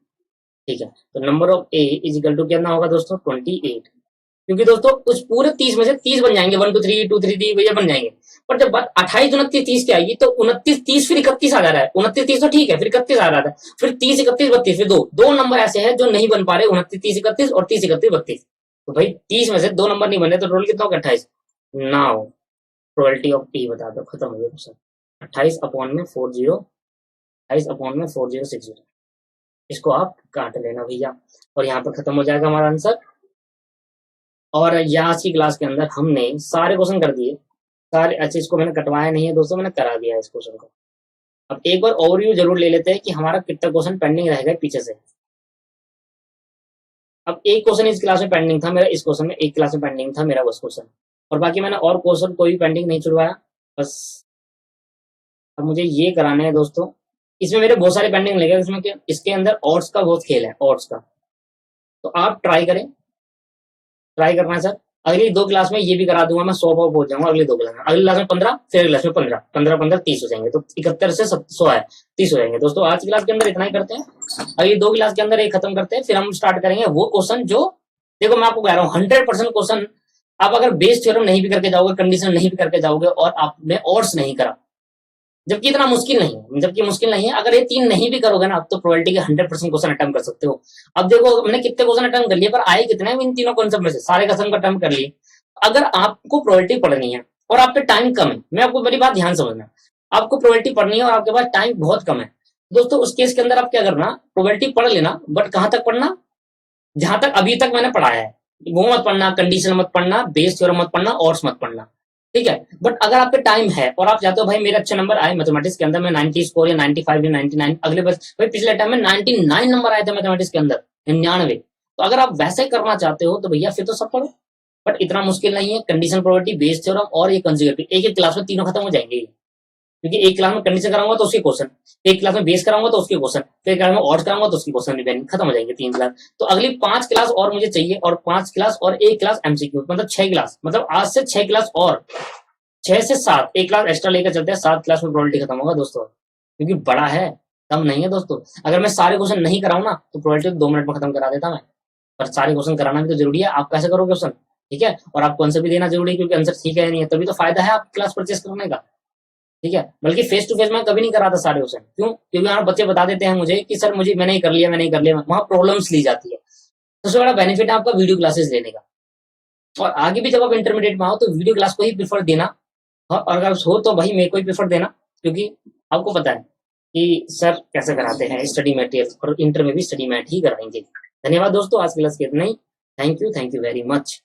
ठीक है, तो number of A is equal to कितना होगा दोस्तों? 28। क्योंकि दोस्तों उस पूरे 30 में से 30 बन जाएंगे, 1, 2, 3, 2, 3, 3 भैया बन जाएंगे। पर जब बात 28, 29, 30 की आएगी तो 29, 30 फिर 31 आ जा रहा है। 29, 30 तो ठीक है, फिर 31 आ रहा था। फिर 30, 31, 32, फिर दो दो नंबर ऐसे हैं जो नहीं बन पा रहे, 29, 30, 31 और 30, 31, 32। तो भाई 30 में से दो नंबर नहीं बने तो टोटल कितना होगा? 28। नाउ प्रोबेबिलिटी ऑफ टी बता दो, खत्म हो गया क्वेश्चन। 28 अपॉन में 40, 28 अपॉन में 4060। इसको आप काट लेना भैया, और यहाँ पर खत्म हो जाएगा हमारा आंसर। और ये आज की क्लास के अंदर हमने सारे क्वेश्चन कर दिए सारे। अच्छा, इसको मैंने कटवाया नहीं है दोस्तों, मैंने करा दिया है इस क्वेश्चन को। अब एक बार ओवरव्यू जरूर ले लेते हैं कि हमारा कितना क्वेश्चन पेंडिंग रहेगा पीछे से। अब एक क्वेश्चन इस क्लास में पेंडिंग था मेरा, इस क्वेश्चन में एक क्लास में पेंडिंग था मेरा बस क्वेश्चन, और बाकी मैंने और क्वेश्चन कोई भी पेंडिंग नहीं छुड़वाया बस। अब मुझे ये कराने हैं दोस्तों, इसमें मेरे बहुत सारे पेंडिंग लगे, इसमें इसके अंदर ऑड्स का बहुत खेल है, ऑड्स का। तो आप ट्राई करें, ट्राई करना है सर। अगली दो क्लास में ये भी करा दूंगा मैं, 100 पर पहुंच जाऊंगा अगली दो क्लास में। अगली क्लास में 15, फिर अगली क्लास में 15, 15, 15, 30 हो जाएंगे। तो 71 से 100 है, 30 हो जाएंगे दोस्तों। आज की क्लास के अंदर इतना ही करते हैं, अगली दो क्लास के अंदर एक खत्म करते हैं, फिर हम स्टार्ट करेंगे वो क्वेश्चन जो, देखो मैं आपको कह रहा हूँ 100% क्वेश्चन आप अगर बेस थ्योरम नहीं भी करके जाओगे, कंडीशन नहीं भी करके जाओगे, और आपने ऑड्स नहीं करा, जबकि इतना मुश्किल नहीं है, जबकि मुश्किल नहीं है, अगर ये तीन नहीं भी करोगे ना, तो प्रोबेबिलिटी के 100% क्वेश्चन अटेम्प्ट कर सकते हो। अब देखो हमने कितने क्वेश्चन अटेम्प्ट कर लिए, पर आए कितने इन तीनों कॉन्सेप्ट में से? सारे क्वेश्चन का अटेम्प्ट कर लिए। अगर आपको प्रोबेबिलिटी पढ़नी है और आप पे टाइम कम है, मैं आपको मेरी बात ध्यान समझना, आपको प्रोबेबिलिटी पढ़नी है और आपके पास टाइम बहुत कम है दोस्तों, उस केस के अंदर आप क्या करना, प्रोबेबिलिटी पढ़ लेना, बट कहां तक पढ़ना? जहां तक अभी तक मैंने पढ़ाया है वो मत पढ़ना, कंडीशन मत पढ़ना, बेस थ्योरम मत पढ़ना, और मत पढ़ना, ठीक है। बट अगर आपके टाइम है और आप चाहते हो भाई मेरे अच्छे नंबर आए मैथमेटिक्स के अंदर, मैं 90 स्कोर या 95 या 99, अगले बस भाई पिछले टाइम में 99 नंबर आए थे मैथमेटिक्स के अंदर, 99। तो अगर आप वैसे करना चाहते हो तो भैया फिर तो सब पढ़ो, बट इतना मुश्किल नहीं है। कंडीशन, प्रोबेबिलिटी, बेस थ्योरम और ये कंजुगेटिव, एक एक क्लास में तीनों खत्म हो जाएंगे, क्योंकि एक क्लास में कंडीशन कराऊंगा तो उसके क्वेश्चन, एक क्लास में बेस कराऊंगा तो उसके क्वेश्चन, फिर एक क्लास में ऑड्स कराऊंगा तो उसके क्वेश्चन, रिपेयरिंग खत्म हो जाएंगे 3 क्लास। तो अगली 5 क्लास और मुझे चाहिए, और 5 क्लास और एक क्लास एमसीक्यू, मतलब 6 क्लास, मतलब आज से 6 क्लास और 6 से 7, एक क्लास एक्स्ट्रा लेकर चलते हैं, 7 क्लास में प्रोबेबिलिटी खत्म होगा दोस्तों, क्योंकि बड़ा है, कम नहीं है दोस्तों। अगर मैं सारे क्वेश्चन नहीं कराऊं ना तो प्रोबेबिलिटी 2 मिनट में खत्म करा देता मैं, पर सारे क्वेश्चन कराना भी तो जरूरी है। आप कैसे करोगे क्वेश्चन? ठीक है, और आपको आंसर भी देना जरूरी है, क्योंकि आंसर ठीक है नहीं है तभी तो फायदा है आप क्लास परचेस करने का, ठीक है। बल्कि फेस टू फेस मैं कभी नहीं कराता सारे क्वेश्चन, क्यों? क्योंकि वहां बच्चे बता देते हैं मुझे कि सर मुझे मैंने कर लिया, मैंने कर लिया, वहां प्रॉब्लम्स ली जाती है। सबसे बड़ा बेनिफिट है आपका वीडियो क्लासेस लेने का, और आगे भी जब आप इंटरमीडिएट में आओ तो वीडियो क्लास को ही प्रीफर देना, और अगर हो तो भाई मेरे को ही प्रीफर देना, क्योंकि आपको पता है कि सर कैसे कराते हैं स्टडी मैटेरियल, और इंटर में भी स्टडी मैट ही कराएंगे। धन्यवाद दोस्तों, आज की क्लास के इतना ही। Thank you very much.